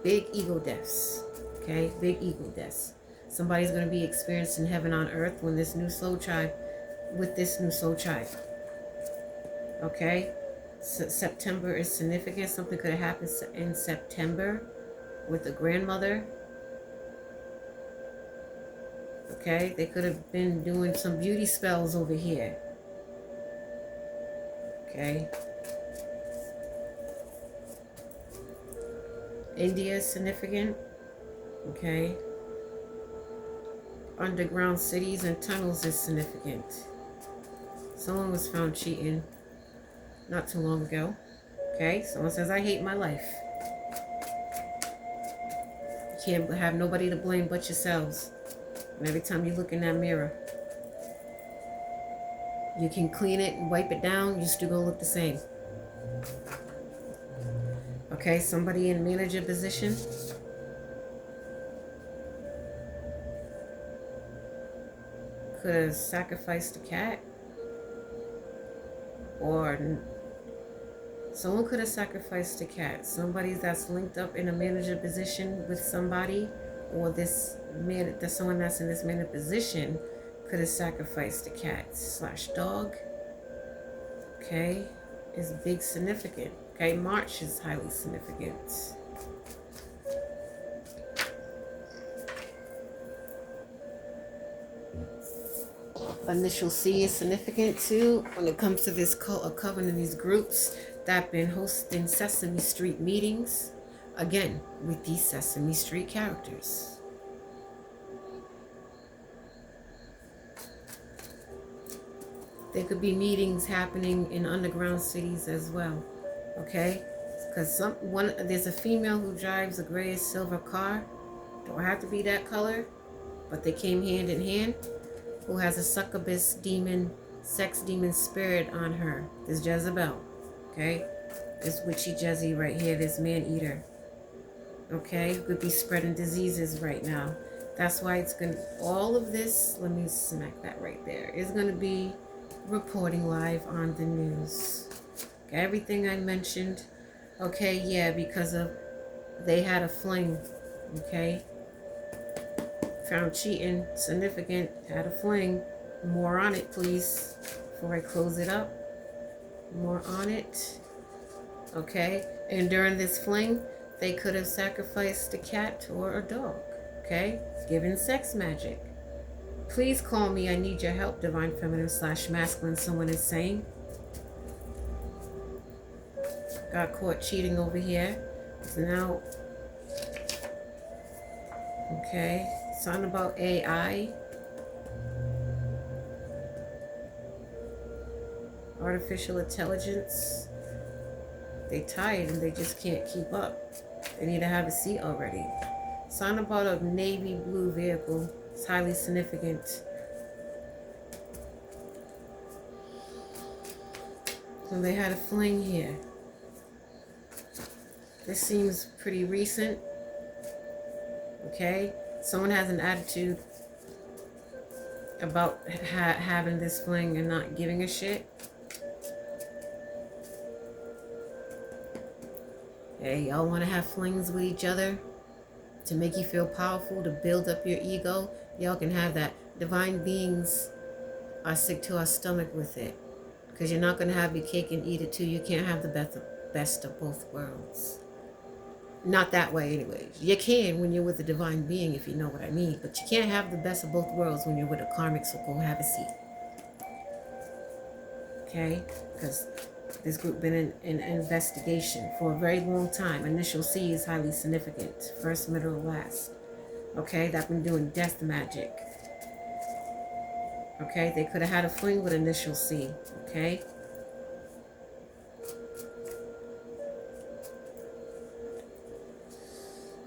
Big ego deaths. Okay? Big ego deaths. Somebody's going to be experiencing heaven on earth when this new soul tribe, with this new soul tribe. Okay? September is significant. Something could have happened in September with the grandmother. Okay? They could have been doing some beauty spells over here. Okay? India is significant. Okay? Underground cities and tunnels is significant. Someone was found cheating not too long ago. Okay? Someone says, I hate my life. You can't have nobody to blame but yourselves. And every time you look in that mirror, you can clean it and wipe it down, you're still gonna look the same. Okay, somebody in manager position. Could have sacrificed a cat. Or someone could have sacrificed a cat. Somebody that's linked up in a manager position with somebody, or this man, there's someone that's in this manager position could have sacrificed a cat / dog. Okay, is big significant. Okay, March is highly significant. Initial C is significant too when it comes to this covenant, these groups that have been hosting Sesame Street meetings. Again, with these Sesame Street characters. There could be meetings happening in underground cities as well. Okay? Because there's a female who drives a grayish silver car. Don't have to be that color, but they came hand in hand. Who has a succubus demon, sex demon spirit on her. This Jezebel. Okay? This witchy Jezzy right here, this man eater. Okay? Could be spreading diseases right now. That's why it's going to, all of this, let me smack that right there, is going to be reporting live on the news. Okay, everything I mentioned. Okay, yeah, because of, they had a fling. Okay. Found cheating, significant, had a fling. More on it, please, before I close it up. More on it. Okay. And during this fling, they could have sacrificed a cat or a dog. Okay. Given sex magic. Please call me. I need your help, divine feminine / masculine, someone is saying. Got caught cheating over here. So now, okay. Something about AI. Artificial intelligence. They tired and they just can't keep up. They need to have a seat already. Something about a navy blue vehicle. It's highly significant. So they had a fling here. This seems pretty recent. Okay. Someone has an attitude about having this fling and not giving a shit. Hey, y'all want to have flings with each other to make you feel powerful, to build up your ego? Y'all can have that. Divine beings are sick to our stomach with it, because you're not going to have your cake and eat it too. You can't have the best of both worlds. Not that way anyways. You can when you're with a divine being, if you know what I mean, but you can't have the best of both worlds when you're with a karmic, so go have a seat. Okay? Because this group been in investigation for a very long time. Initial C is highly significant. First, middle, last. Okay? They've been doing death magic. Okay? They could have had a fling with initial C. Okay?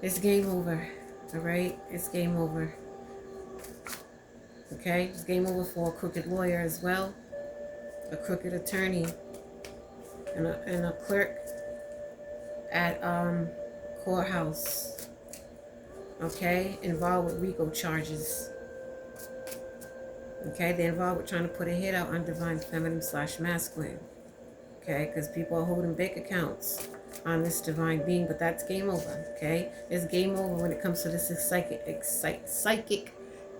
It's game over. Alright? It's game over. Okay? It's game over for a crooked lawyer as well. A crooked attorney. And a clerk at courthouse. Okay? Involved with RICO charges. Okay? They're involved with trying to put a hit out on divine feminine / masculine. Okay? Because people are holding bank accounts on this divine being, but that's game over. Okay? It's game over when it comes to this psychic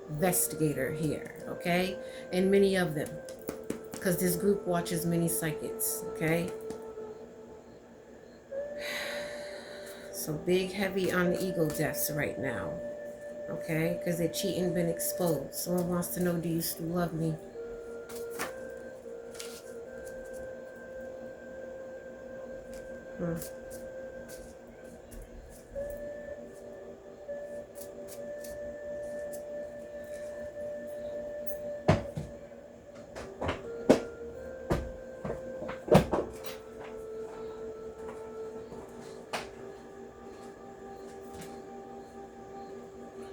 investigator here. Okay? And many of them. Because this group watches many psychics. Okay? So big, heavy on the ego deaths right now. Okay? Because their cheating been exposed. Someone wants to know, do you still love me?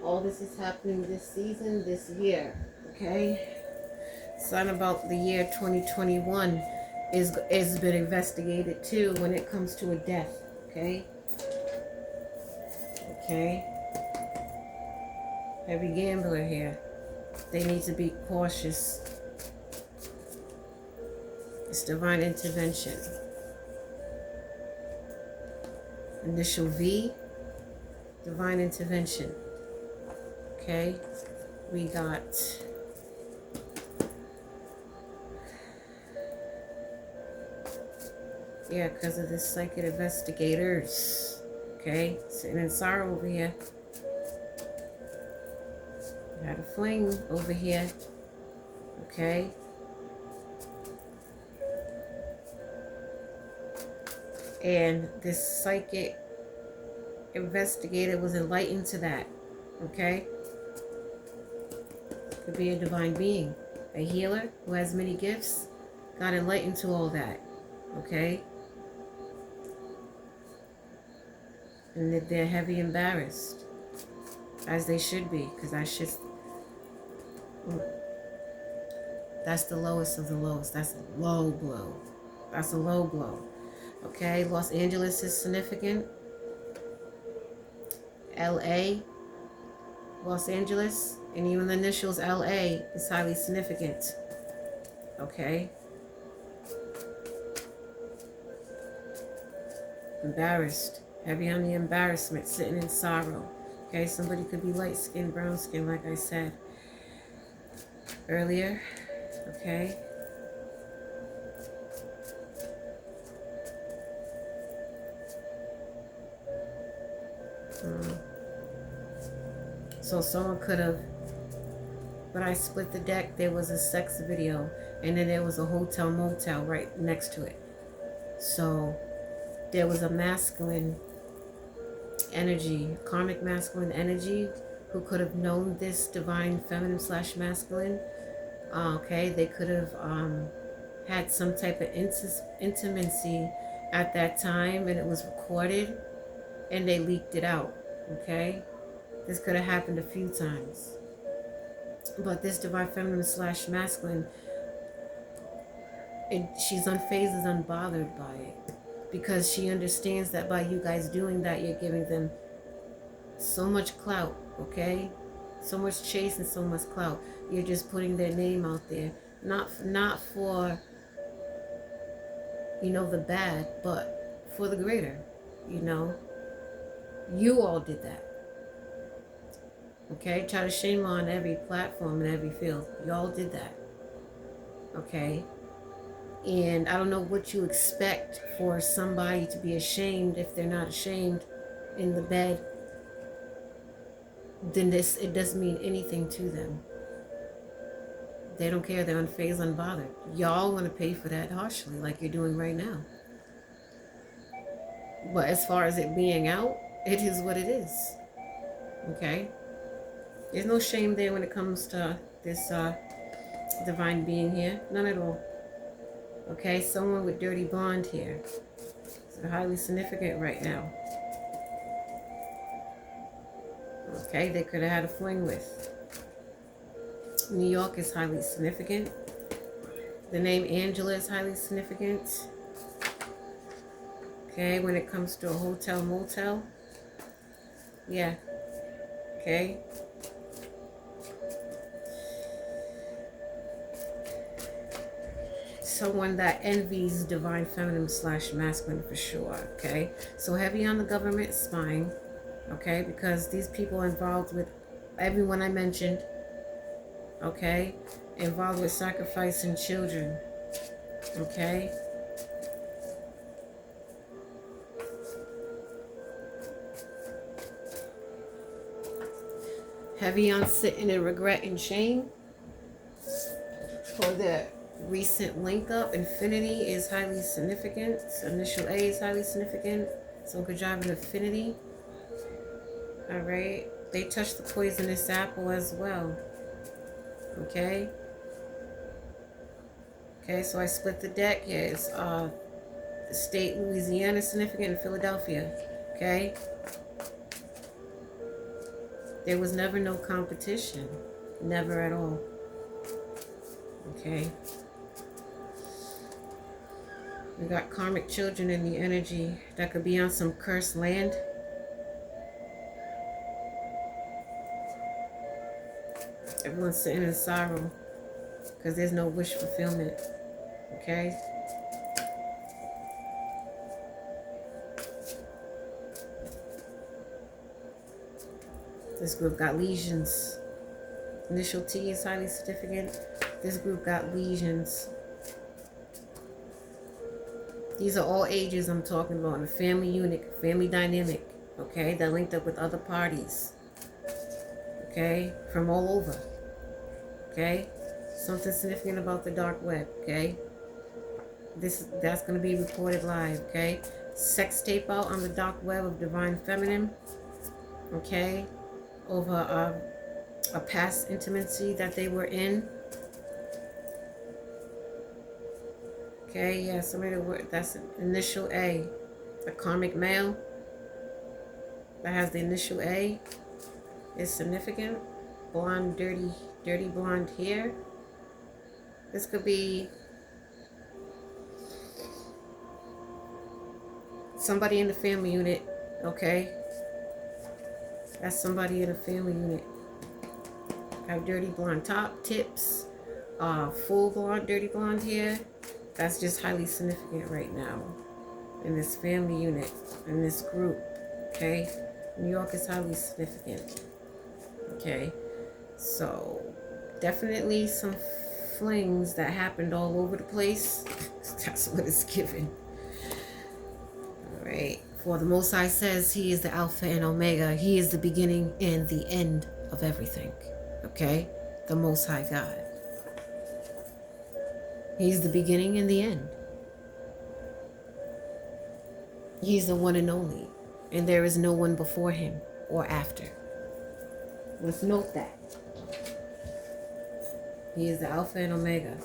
All this is happening this season, this year, okay? Something about the year 2021 is been investigated too when it comes to a death, okay? Okay? Heavy gambler here. They need to be cautious. It's divine intervention. Initial V, divine intervention. Okay, we got because of this psychic investigators. Okay, sitting in sorrow over here. Got a fling over here. Okay. And this psychic investigator was enlightened to that. Okay. Could be a divine being, a healer who has many gifts, got enlightened to all that, okay? And that they're heavy embarrassed, as they should be, because that's the lowest of the lowest. That's a low blow. That's a low blow, okay? Los Angeles is significant. LA, Los Angeles, and even the initials LA is highly significant. Okay? Embarrassed. Heavy on the embarrassment, sitting in sorrow. Okay, somebody could be light skin, brown skin, like I said earlier. Okay. So someone could have, when I split the deck, there was a sex video, and then there was a hotel motel right next to it. So there was a masculine energy, karmic masculine energy, who could have known this divine feminine / masculine. Okay, they could have had some type of intimacy at that time, and it was recorded, and they leaked it out. Okay, this could have happened a few times. But this divine feminine / masculine, she's unfazed, unbothered by it, because she understands that by you guys doing that, you're giving them so much clout, okay? So much chase and so much clout. You're just putting their name out there, not for, you know, the bad, but for the greater, you know. You all did that. Okay, try to shame on every platform and every field. Y'all did that. Okay. And I don't know what you expect for somebody to be ashamed. If they're not ashamed in the bed, then it doesn't mean anything to them. They don't care. They're unfazed, unbothered. Y'all want to pay for that harshly, like you're doing right now. But as far as it being out, it is what it is. Okay? There's no shame there when it comes to this divine being here. None at all. Okay? Someone with dirty blonde hair. It's highly significant right now. Okay? They could have had a fling with. New York is highly significant. The name Angela is highly significant. Okay? When it comes to a hotel, motel. Yeah. Okay? Someone that envies divine feminine / masculine for sure. Okay, so heavy on the government spying. Okay, because these people involved with everyone I mentioned. Okay, involved with sacrificing children. Okay. Heavy on sitting in regret and shame for the recent link up. Infinity is highly significant. Initial A is highly significant. So good job in Infinity. All right. They touched the poisonous apple as well. Okay. Okay, so I split the deck. Here is the state Louisiana significant and Philadelphia. Okay. There was never no competition. Never at all. Okay. We got karmic children in the energy that could be on some cursed land. Everyone's sitting in sorrow because there's no wish fulfillment. Okay? This group got lesions. Initial T is highly significant. This group got lesions. These are all ages I'm talking about in a family unit, family dynamic, okay, that linked up with other parties, okay, from all over, okay. Something significant about the dark web, okay. That's going to be reported live, okay. Sex tape out on the dark web of divine feminine, okay, over a past intimacy that they were in. Okay, yeah, somebody that's initial A. A karmic male that has the initial A is significant. Blonde, dirty blonde hair. This could be somebody in the family unit, okay? That's somebody in the family unit. Have dirty blonde top, tips, full blonde, dirty blonde hair. That's just highly significant right now in this family unit, in this group, okay? New York is highly significant. Okay, so definitely some flings that happened all over the place. That's what it's given. All right. For the Most High says he is the Alpha and Omega. He is the beginning and the end of everything. Okay? The Most High God. He's the beginning and the end. He's the one and only. And there is no one before him or after. Let's note that. He is the Alpha and Omega.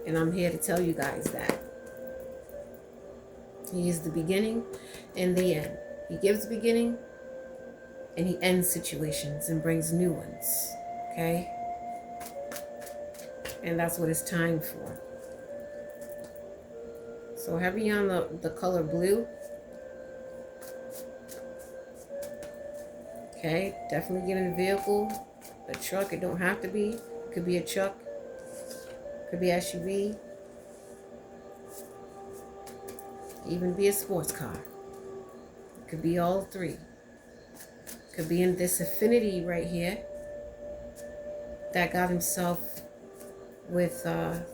And I'm here to tell you guys that. He is the beginning and the end. He gives beginning and he ends situations and brings new ones. Okay? And that's what it's time for. So heavy on the color blue. Okay, definitely get in a vehicle, a truck. It don't have to be. It could be a truck. Could be SUV. Even be a sports car. It could be all three. Could be in this affinity right here that got himself with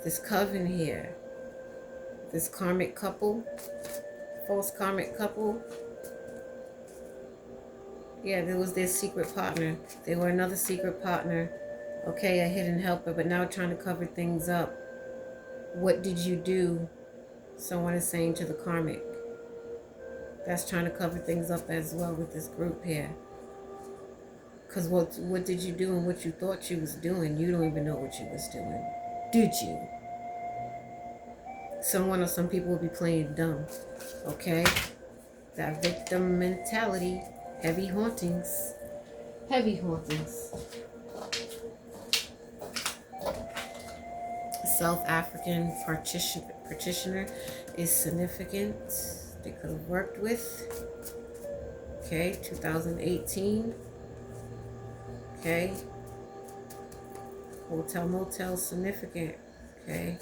this coven here. This karmic couple. False karmic couple. Yeah, there was their secret partner. They were another secret partner. Okay, a hidden helper, but now trying to cover things up. What did you do? Someone is saying to the karmic. That's trying to cover things up as well with this group here. Because what did you do and what you thought you was doing, you don't even know what you was doing. Did you? Someone or some people will be playing dumb. Okay? That victim mentality. Heavy hauntings. Heavy hauntings. South African practitioner is significant. They could have worked with. Okay, 2018. Okay. Hotel motel significant. Okay.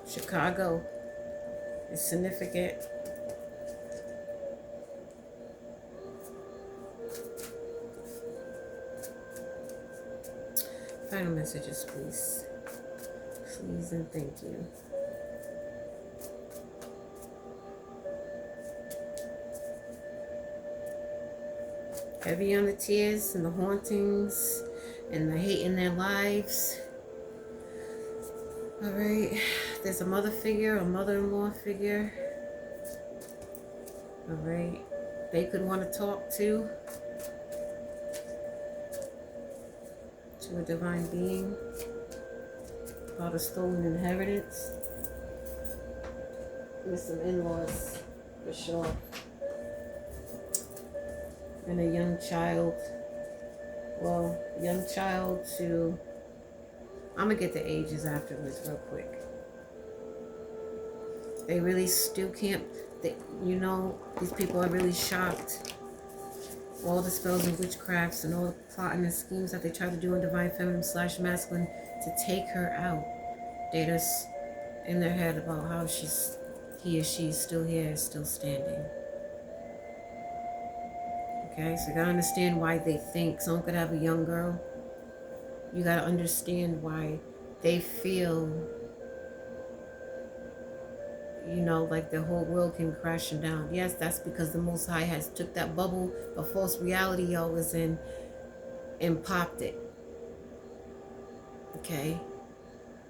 Chicago is significant. Final messages, please. Please and thank you. Heavy on the tears and the hauntings and the hate in their lives. All right. There's a mother figure, a mother-in-law figure. All right. They could want to talk to a divine being about a stolen inheritance. With some in-laws, for sure. And a young child. Well, young child to... I'm going to get the ages afterwards real quick. They really still can't... you know, these people are really shocked. All the spells and witchcrafts and all the plotting and schemes that they try to do in divine feminine / masculine to take her out. They just in their head about how he or she is still here, still standing. Okay, so you gotta understand why they think someone could have a young girl. You gotta understand why they feel, you know, like the whole world came crashing down. Yes, that's because the Most High has took that bubble of false reality y'all was in and popped it. Okay?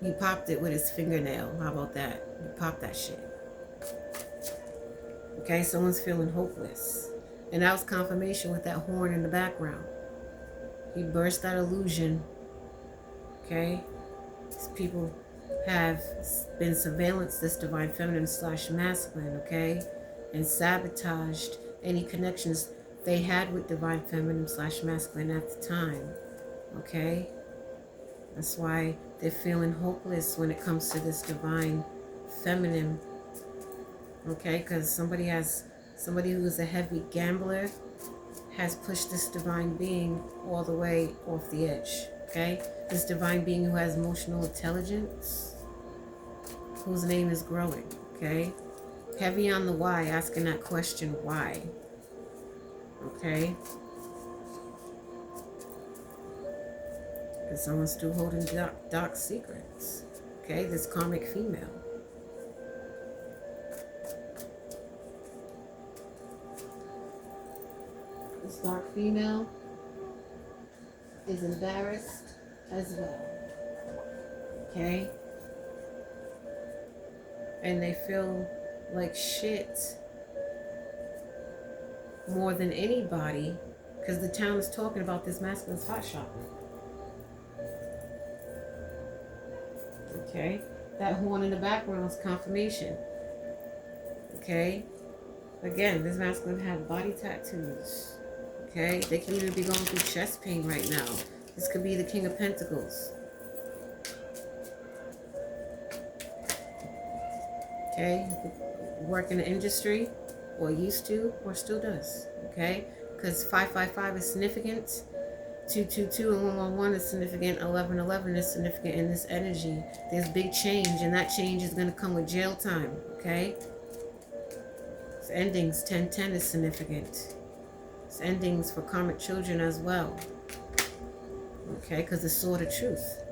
He popped it with his fingernail. How about that? He popped that shit. Okay, someone's feeling hopeless. And that was confirmation with that horn in the background. He burst that illusion. Okay? These people have been surveillanced this divine feminine / masculine, okay? And sabotaged any connections they had with divine feminine / masculine at the time, okay? That's why they're feeling hopeless when it comes to this divine feminine, okay? Because somebody who is a heavy gambler has pushed this divine being all the way off the edge, okay? This divine being who has emotional intelligence, whose name is growing, okay? Heavy on the why, asking that question, why? Okay? Because someone's still holding dark secrets. Okay? This karmic female. This dark female is embarrassed as well. Okay? And they feel like shit more than anybody because the town is talking about this masculine's hot shopping. Okay? That horn in the background is confirmation. Okay? Again, this masculine have body tattoos. Okay? They can even be going through chest pain right now. This could be the King of Pentacles. Okay? Work in the industry, or used to, or still does. Okay? Because 555 is significant. 222 and 111 is significant. 1111 is significant in this energy. There's big change, and that change is going to come with jail time. Okay? It's endings. 1010 is significant. It's endings for karmic children as well. Okay? Because it's sword of truth.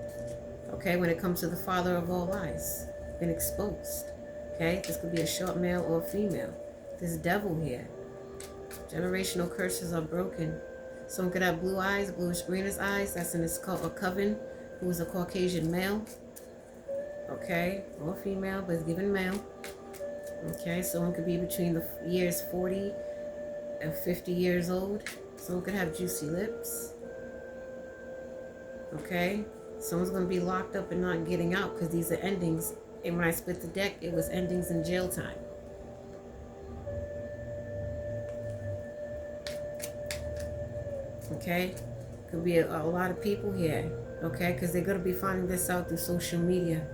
Okay? When it comes to the father of all lies, been exposed. Okay? This could be a short male or female. This devil here. Generational curses are broken. Someone could have blue eyes, bluish greenish eyes. That's in this coven, who is a Caucasian male. Okay? Or female, but it's given male. Okay? Someone could be between the years 40 and 50 years old. Someone could have juicy lips. Okay? Someone's going to be locked up and not getting out because these are endings. And when I split the deck, it was endings in jail time. Okay? Could be a lot of people here. Okay? Because they're going to be finding this out through social media.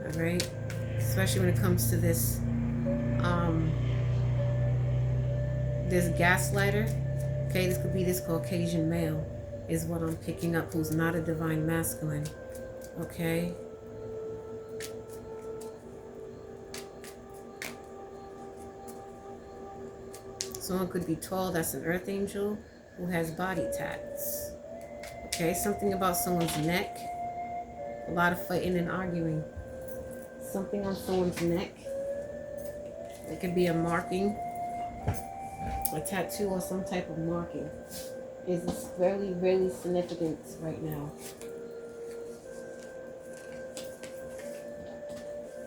Alright? Especially when it comes to this, this gaslighter. Okay? This could be this Caucasian male is what I'm picking up, who's not a divine masculine. Okay? Someone could be tall, that's an earth angel who has body tats. Okay, something about someone's neck. A lot of fighting and arguing. Something on someone's neck. It could be a marking, a tattoo or some type of marking. Is very, really significant right now.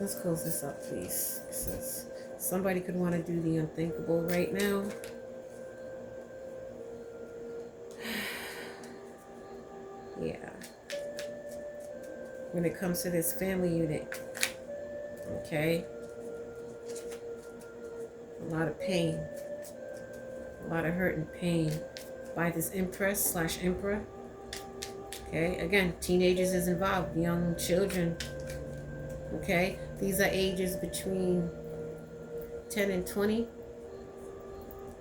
Let's close this up, please. Since somebody could want to do the unthinkable right now. Yeah. When it comes to this family unit. Okay. A lot of pain. A lot of hurt and pain by this Empress / Emperor. Okay. Again, teenagers is involved. Young children. Okay. These are ages between 10 and 20.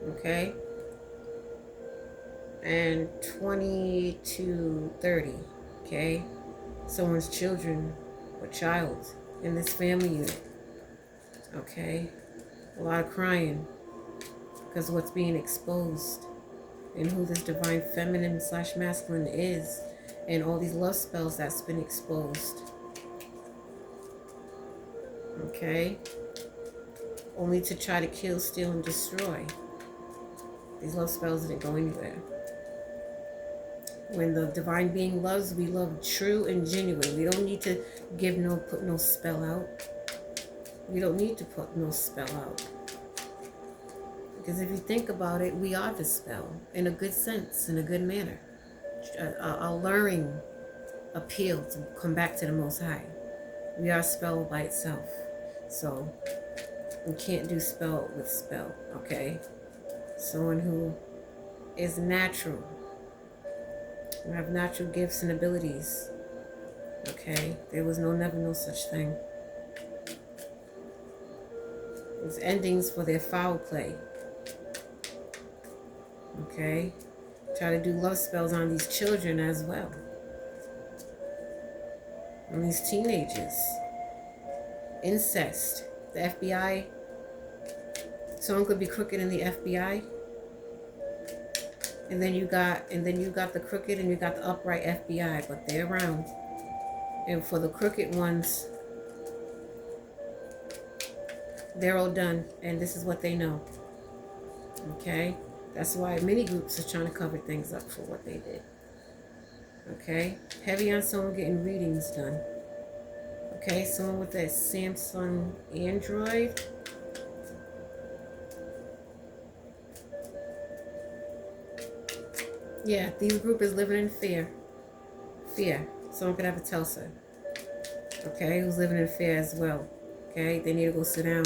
Okay. And 20 to 30. Okay. Someone's children or child in this family unit. Okay. A lot of crying because of what's being exposed and who this divine feminine / masculine is, and all these love spells that's been exposed. Okay. Only to try to kill, steal, and destroy. These love spells didn't go anywhere. When the divine being loves, we love true and genuine. We don't need to put no spell out. We don't need to put no spell out. Because if you think about it, we are the spell in a good sense, in a good manner. A luring appeal to come back to the Most High. We are spell by itself. So we can't do spell with spell, okay? Someone who is natural. We have natural gifts and abilities. Okay? There was never no such thing. It's endings for their foul play. Okay? Try to do love spells on these children as well. On these teenagers. Incest. The FBI. Someone could be crooked in the FBI. And then you got the crooked and you got the upright FBI, but they're around. And for the crooked ones, they're all done, and this is what they know. Okay? That's why many groups are trying to cover things up for what they did. Okay? Heavy on someone getting readings done. Okay? Someone with that Samsung Android. Yeah, these group is living in fear. Fear. Someone could have a Telsa. Okay? Who's living in fear as well. Okay? They need to go sit down.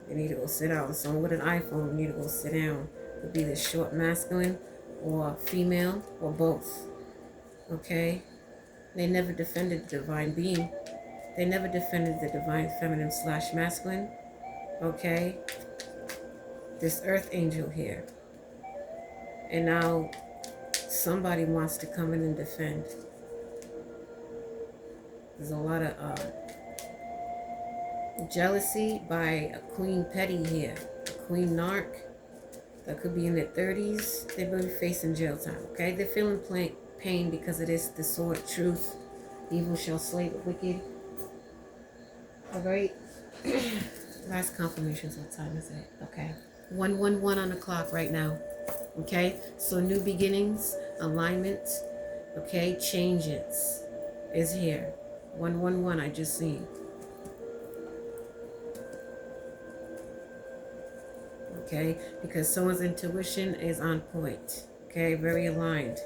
They need to go sit down. Someone with an iPhone need to go sit down. Could be this short masculine or female or both. Okay? They never defended the divine being. They never defended the divine feminine / masculine. Okay? This earth angel here. And now somebody wants to come in and defend. There's a lot of jealousy by a Queen Petty here. A Queen Narc that could be in their 30s. They will be facing jail time, okay? They're feeling pain because it is the sword of truth. Evil shall slay the wicked. Alright? Last confirmations. What time is it? Okay. 111 on the clock right now. Okay? So new beginnings, alignment, okay? Changes is here. 111 I just seen. Okay, because someone's intuition is on point. Okay, very aligned.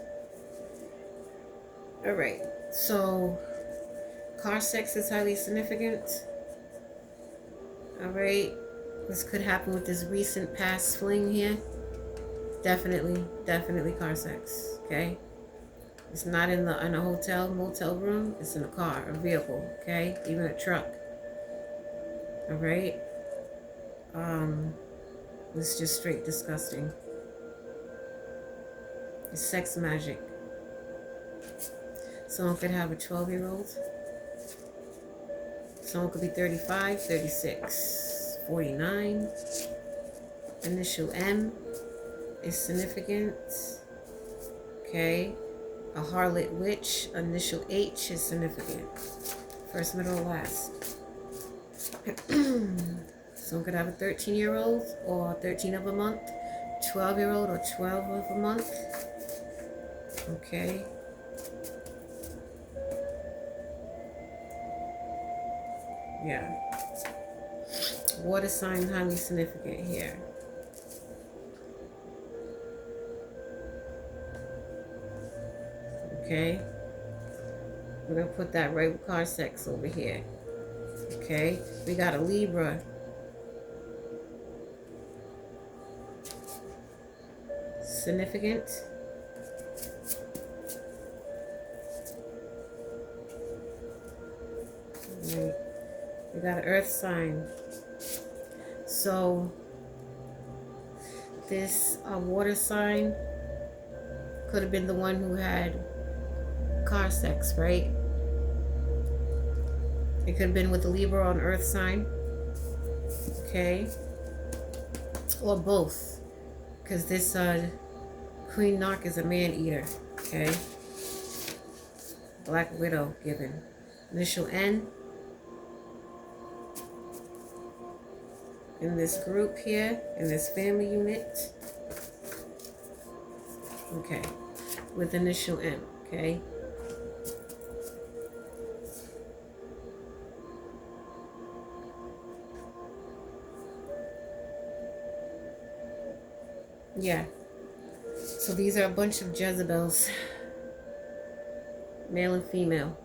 All right, so car sex is highly significant. All right, this could happen with this recent past fling here. Definitely car sex. Okay, it's not in a hotel, motel room. It's in a car, a vehicle. Okay, even a truck. All right. It's just straight disgusting. It's sex magic. Someone could have a 12-year-old. Someone could be 35, 36, 49. Initial M is significant. Okay. A harlot witch. Initial H is significant. First, middle, last. Someone could have a 13-year-old or 13 of a month, 12-year-old or 12 of a month. Okay. Yeah. Water sign highly significant here. Okay. We're going to put that right with car sex over here. Okay. We got a Libra. Significant. Right. We got an earth sign. So this water sign could have been the one who had car sex, right? It could have been with the Libra on earth sign. Okay. Or both. Because this Queen Narc is a man-eater, okay? Black Widow given. Initial N. In this group here, in this family unit. Okay. With initial M, okay? Yeah. So these are a bunch of Jezebels. Male and female.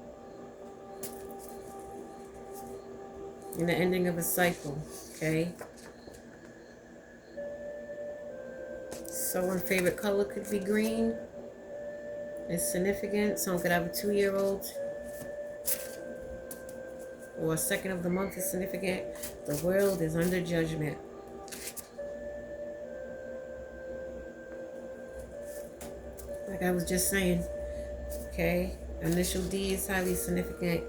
In the ending of a cycle. Okay. Someone's favorite color could be green. It's significant. Someone could have a 2-year-old. Or a second of the month is significant. The world is under judgment. Like I was just saying, okay, initial D is highly significant.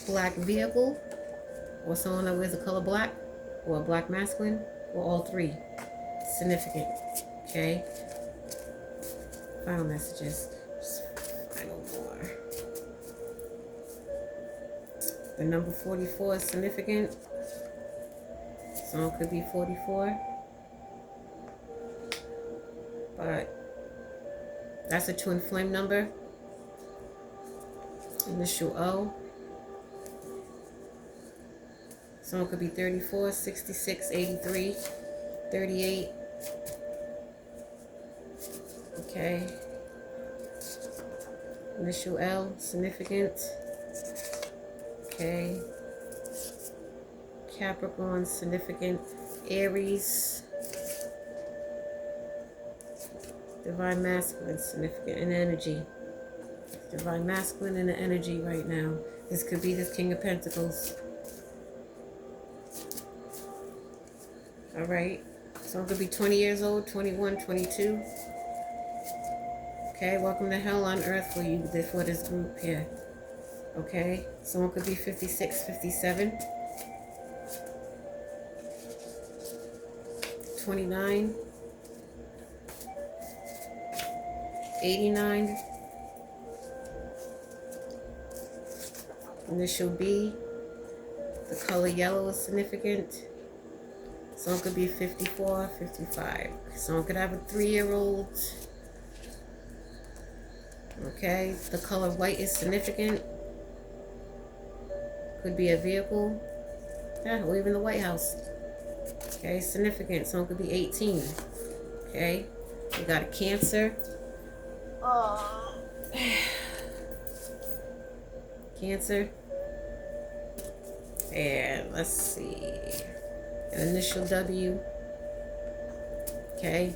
black vehicle, or someone that wears the color black, or a black masculine, or all three. Significant. Okay. Final messages. Final more. The number 44 is significant. Someone could be 44. But that's a twin flame number. Initial O. Someone could be 34, 66, 83, 38. Okay. Initial L, significant. Okay. Capricorn, significant. Aries. Divine masculine, significant in energy. Divine masculine in the energy right now. This could be this King of Pentacles. All right. Someone could be 20 years old, 21, 22. Okay, welcome to hell on earth for you, for this group here. Okay, someone could be 56, 57. 29. 89. Initial B. The color yellow is significant. Someone could be 54, 55. Someone could have a 3-year-old. Okay, the color white is significant. Could be a vehicle. Yeah, or even the White House. Okay, significant. Someone could be 18. Okay, we got a Cancer. Cancer. And let's see. An initial W. Okay.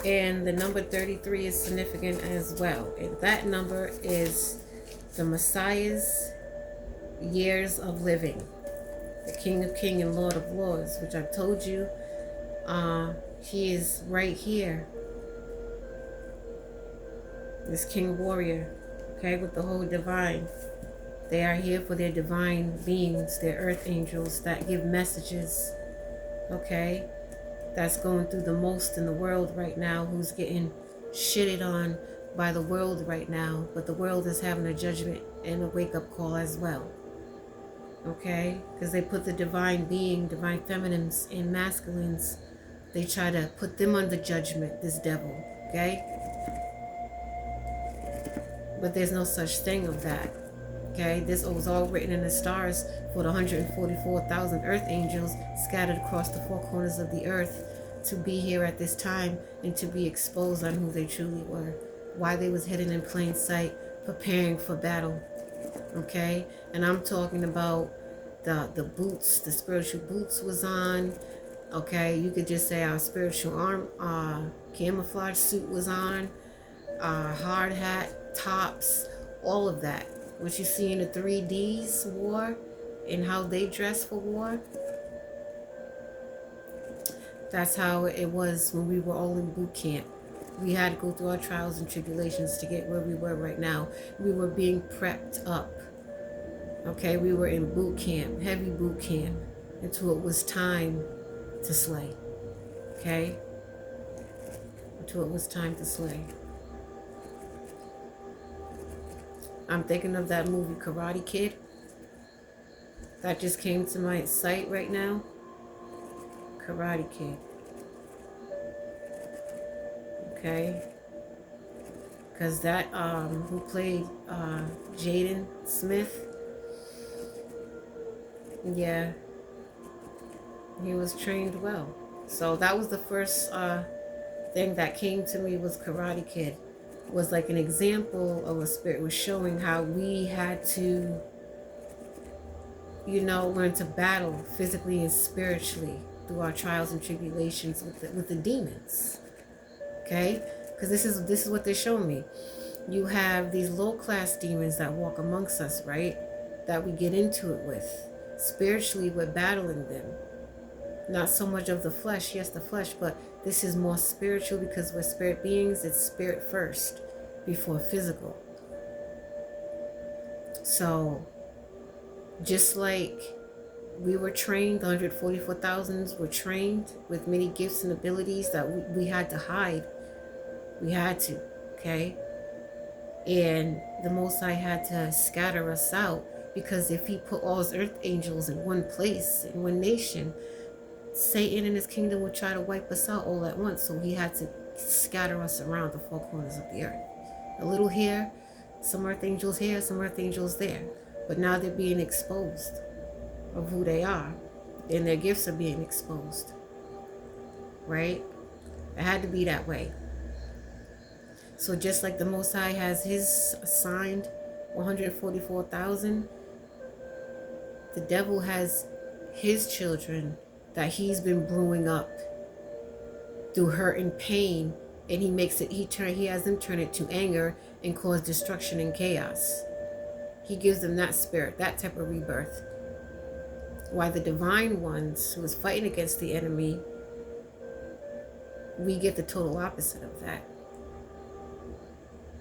And the number 33 is significant as well. And that number is the Messiah's years of living. The King of Kings and Lord of Lords, which I've told you, he is right here. This King Warrior, okay, with the whole divine. They are here for their divine beings, their earth angels that give messages, okay? That's going through the most in the world right now, who's getting shitted on by the world right now, but the world is having a judgment and a wake-up call as well, okay? Because they put the divine being, divine feminines and masculines, they try to put them under judgment, this devil, okay? But there's no such thing of that, okay? This was all written in the stars for the 144,000 earth angels scattered across the 4 corners of the earth to be here at this time and to be exposed on who they truly were, why they was hidden in plain sight, preparing for battle, okay? And I'm talking about the boots, the spiritual boots was on, okay? You could just say our spiritual camouflage suit was on, hard hat, tops, all of that. What you see in the 3Ds war and how they dress for war, that's how it was when we were all in boot camp. We had to go through our trials and tribulations to get where we were right now. We were being prepped up. Okay, we were in boot camp, heavy boot camp, until it was time to slay. Okay? Until it was time to slay. I'm thinking of that movie Karate Kid. That just came to my sight right now. Karate Kid. Okay? Because that, who played Jaden Smith, yeah, he was trained well. So that was the first thing that came to me was Karate Kid. Was like an example of a spirit, was showing how we had to, you know, learn to battle physically and spiritually through our trials and tribulations with the demons. Okay? Because this is what they're showing me. You have these low-class demons that walk amongst us, right? That we get into it with. Spiritually, we're battling them. Not so much of the flesh, yes, the flesh, but this is more spiritual because we're spirit beings. It's spirit first before physical. So just like we were trained, the 144,000 were trained with many gifts and abilities that we had to hide. We had to, okay? And the Most High had to scatter us out, because if he put all his earth angels in one place, in one nation, Satan and his kingdom would try to wipe us out all at once. So he had to scatter us around the four corners of the earth. A little here, some earth angels here, some earth angels there. But now they're being exposed of who they are, and their gifts are being exposed, right? It had to be that way. So just like the Most High has his assigned 144,000, the devil has his children that he's been brewing up through hurt and pain, and he has them turn it to anger and cause destruction and chaos. He gives them that spirit, that type of rebirth. Why the divine ones who is fighting against the enemy, we get the total opposite of that.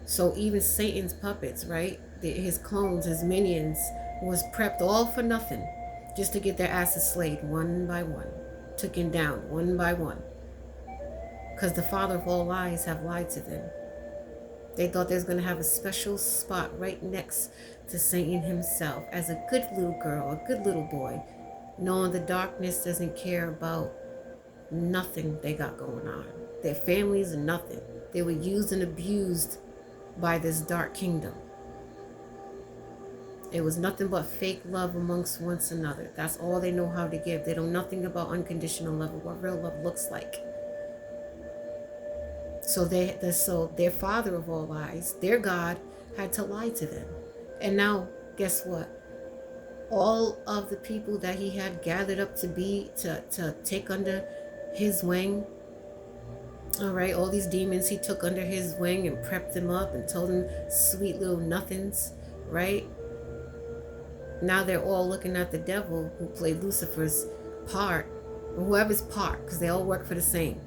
So even Satan's puppets, right? His clones, his minions, was prepped all for nothing, just to get their asses slayed one by one, taken down one by one. Because the father of all lies have lied to them. They thought they was going to have a special spot right next to Satan himself as a good little girl, a good little boy, knowing the darkness doesn't care about nothing they got going on. Their families and nothing. They were used and abused by this dark kingdom. It was nothing but fake love amongst one another. That's all they know how to give. They know nothing about unconditional love, or what real love looks like. So their father of all lies, their God, had to lie to them. And now, guess what? All of the people that he had gathered up to take under his wing, all right, all these demons he took under his wing and prepped them up and told them sweet little nothings, right? Now they're all looking at the devil who played Lucifer's part, or whoever's part, because they all work for the same,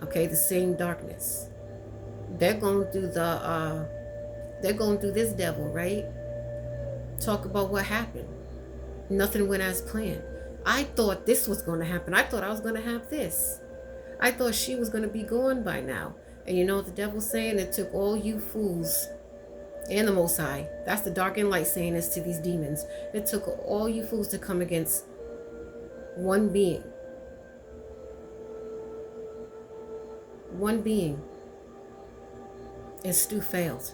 okay, the same darkness. They're going through this devil, right? Talk about what happened. Nothing went as planned. I thought this was going to happen. I thought I was going to have this. I thought she was going to be gone by now. And you know what the devil's saying? It took all you fools and the Most High. That's the dark and light saying this to these demons. It took all you fools to come against one being. One being. And Stu failed.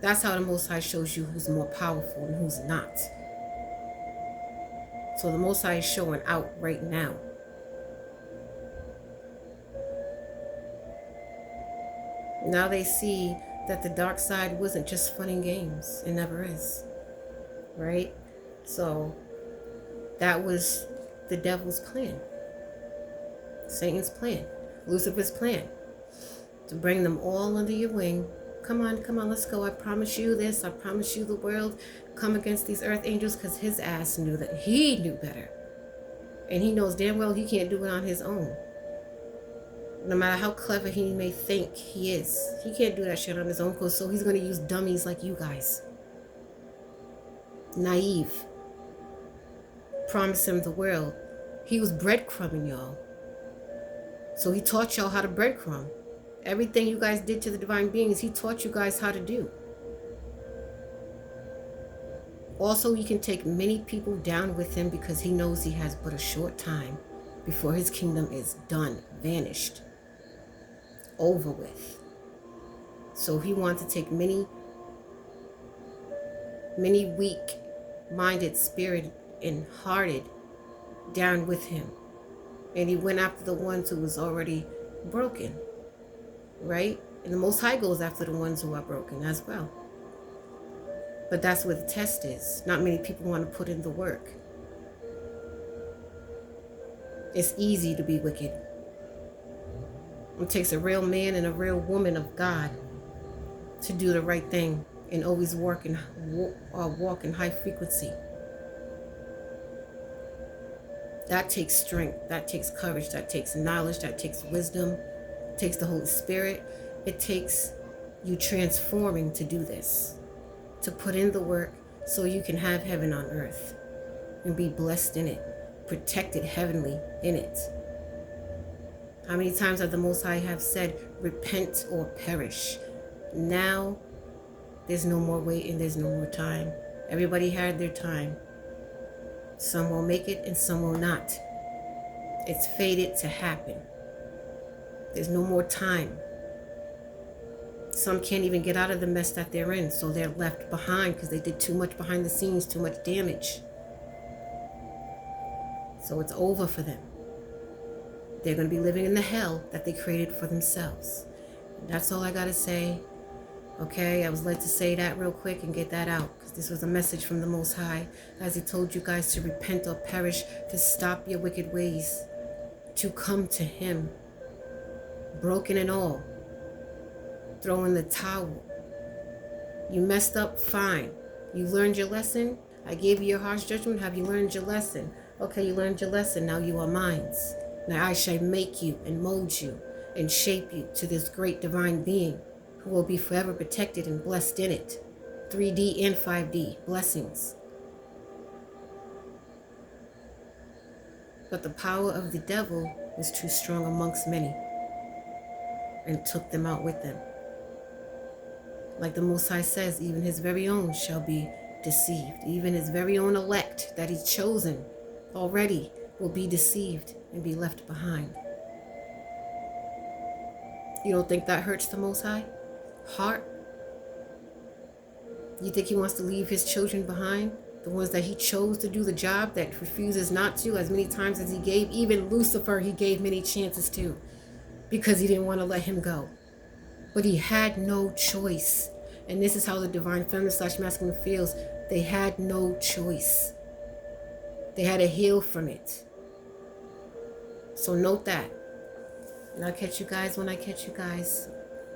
That's how the Most High shows you who's more powerful and who's not. So the Most High is showing out right now. Now they see that the dark side wasn't just fun and games. It never is. Right? So that was the devil's plan. Satan's plan. Lucifer's plan. To bring them all under your wing. Come on, let's go. I promise you this. I promise you the world. Come against these earth angels, because his ass knew that he knew better. And he knows damn well he can't do it on his own. No matter how clever he may think he is, he can't do that shit on his own. So he's going to use dummies like you guys. Naive. Promise him the world. He was breadcrumbing y'all. So he taught y'all how to breadcrumb. Everything you guys did to the divine beings, he taught you guys how to do. Also, he can take many people down with him, because he knows he has but a short time before his kingdom is done, vanished, over with. So he wants to take many weak-minded, spirit and hearted down with him. And he went after the ones who was already broken. Right? And the Most High goes after the ones who are broken as well. But that's where the test is. Not many people want to put in the work. It's easy to be wicked. It takes a real man and a real woman of God to do the right thing and always walk in high frequency. That takes strength. That takes courage. That takes knowledge. That takes wisdom. It takes the Holy Spirit. It takes you transforming to do this. to put in the work so you can have heaven on earth and be blessed in it, protected heavenly in it. How many times have the Most High have said, repent or perish? Now, there's no more waiting, there's no more time. Everybody had their time. Some will make it and some will not. It's fated to happen. There's no more time. Some can't even get out of the mess that they're in, so they're left behind because they did too much behind the scenes, too much damage. So it's over for them. They're going to be living in the hell that they created for themselves. And that's all I got to say. Okay, I was led to say that real quick and get that out, because this was a message from the Most High, as He told you guys to repent or perish, to stop your wicked ways, to come to Him, broken and all, throw in the towel. You messed up, fine. You learned your lesson. I gave you your harsh judgment. Have you learned your lesson? Okay, you learned your lesson. Now you are mine. Now I shall make you and mold you and shape you to this great divine being who will be forever protected and blessed in it. 3D and 5D blessings. But the power of the devil was too strong amongst many and took them out with them. Like the Most High says, even His very own shall be deceived. Even His very own elect that He's chosen already will be deceived and be left behind. You don't think that hurts the Most High heart? You think He wants to leave His children behind? The ones that He chose to do the job, that refuses not to, as many times as He gave. Even Lucifer He gave many chances to, because He didn't want to let him go. But he had no choice. And this is how the divine feminine / masculine feels. They had no choice. They had to heal from it. So note that. And I'll catch you guys when I catch you guys.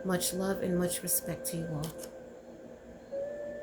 Much love and much respect to you all.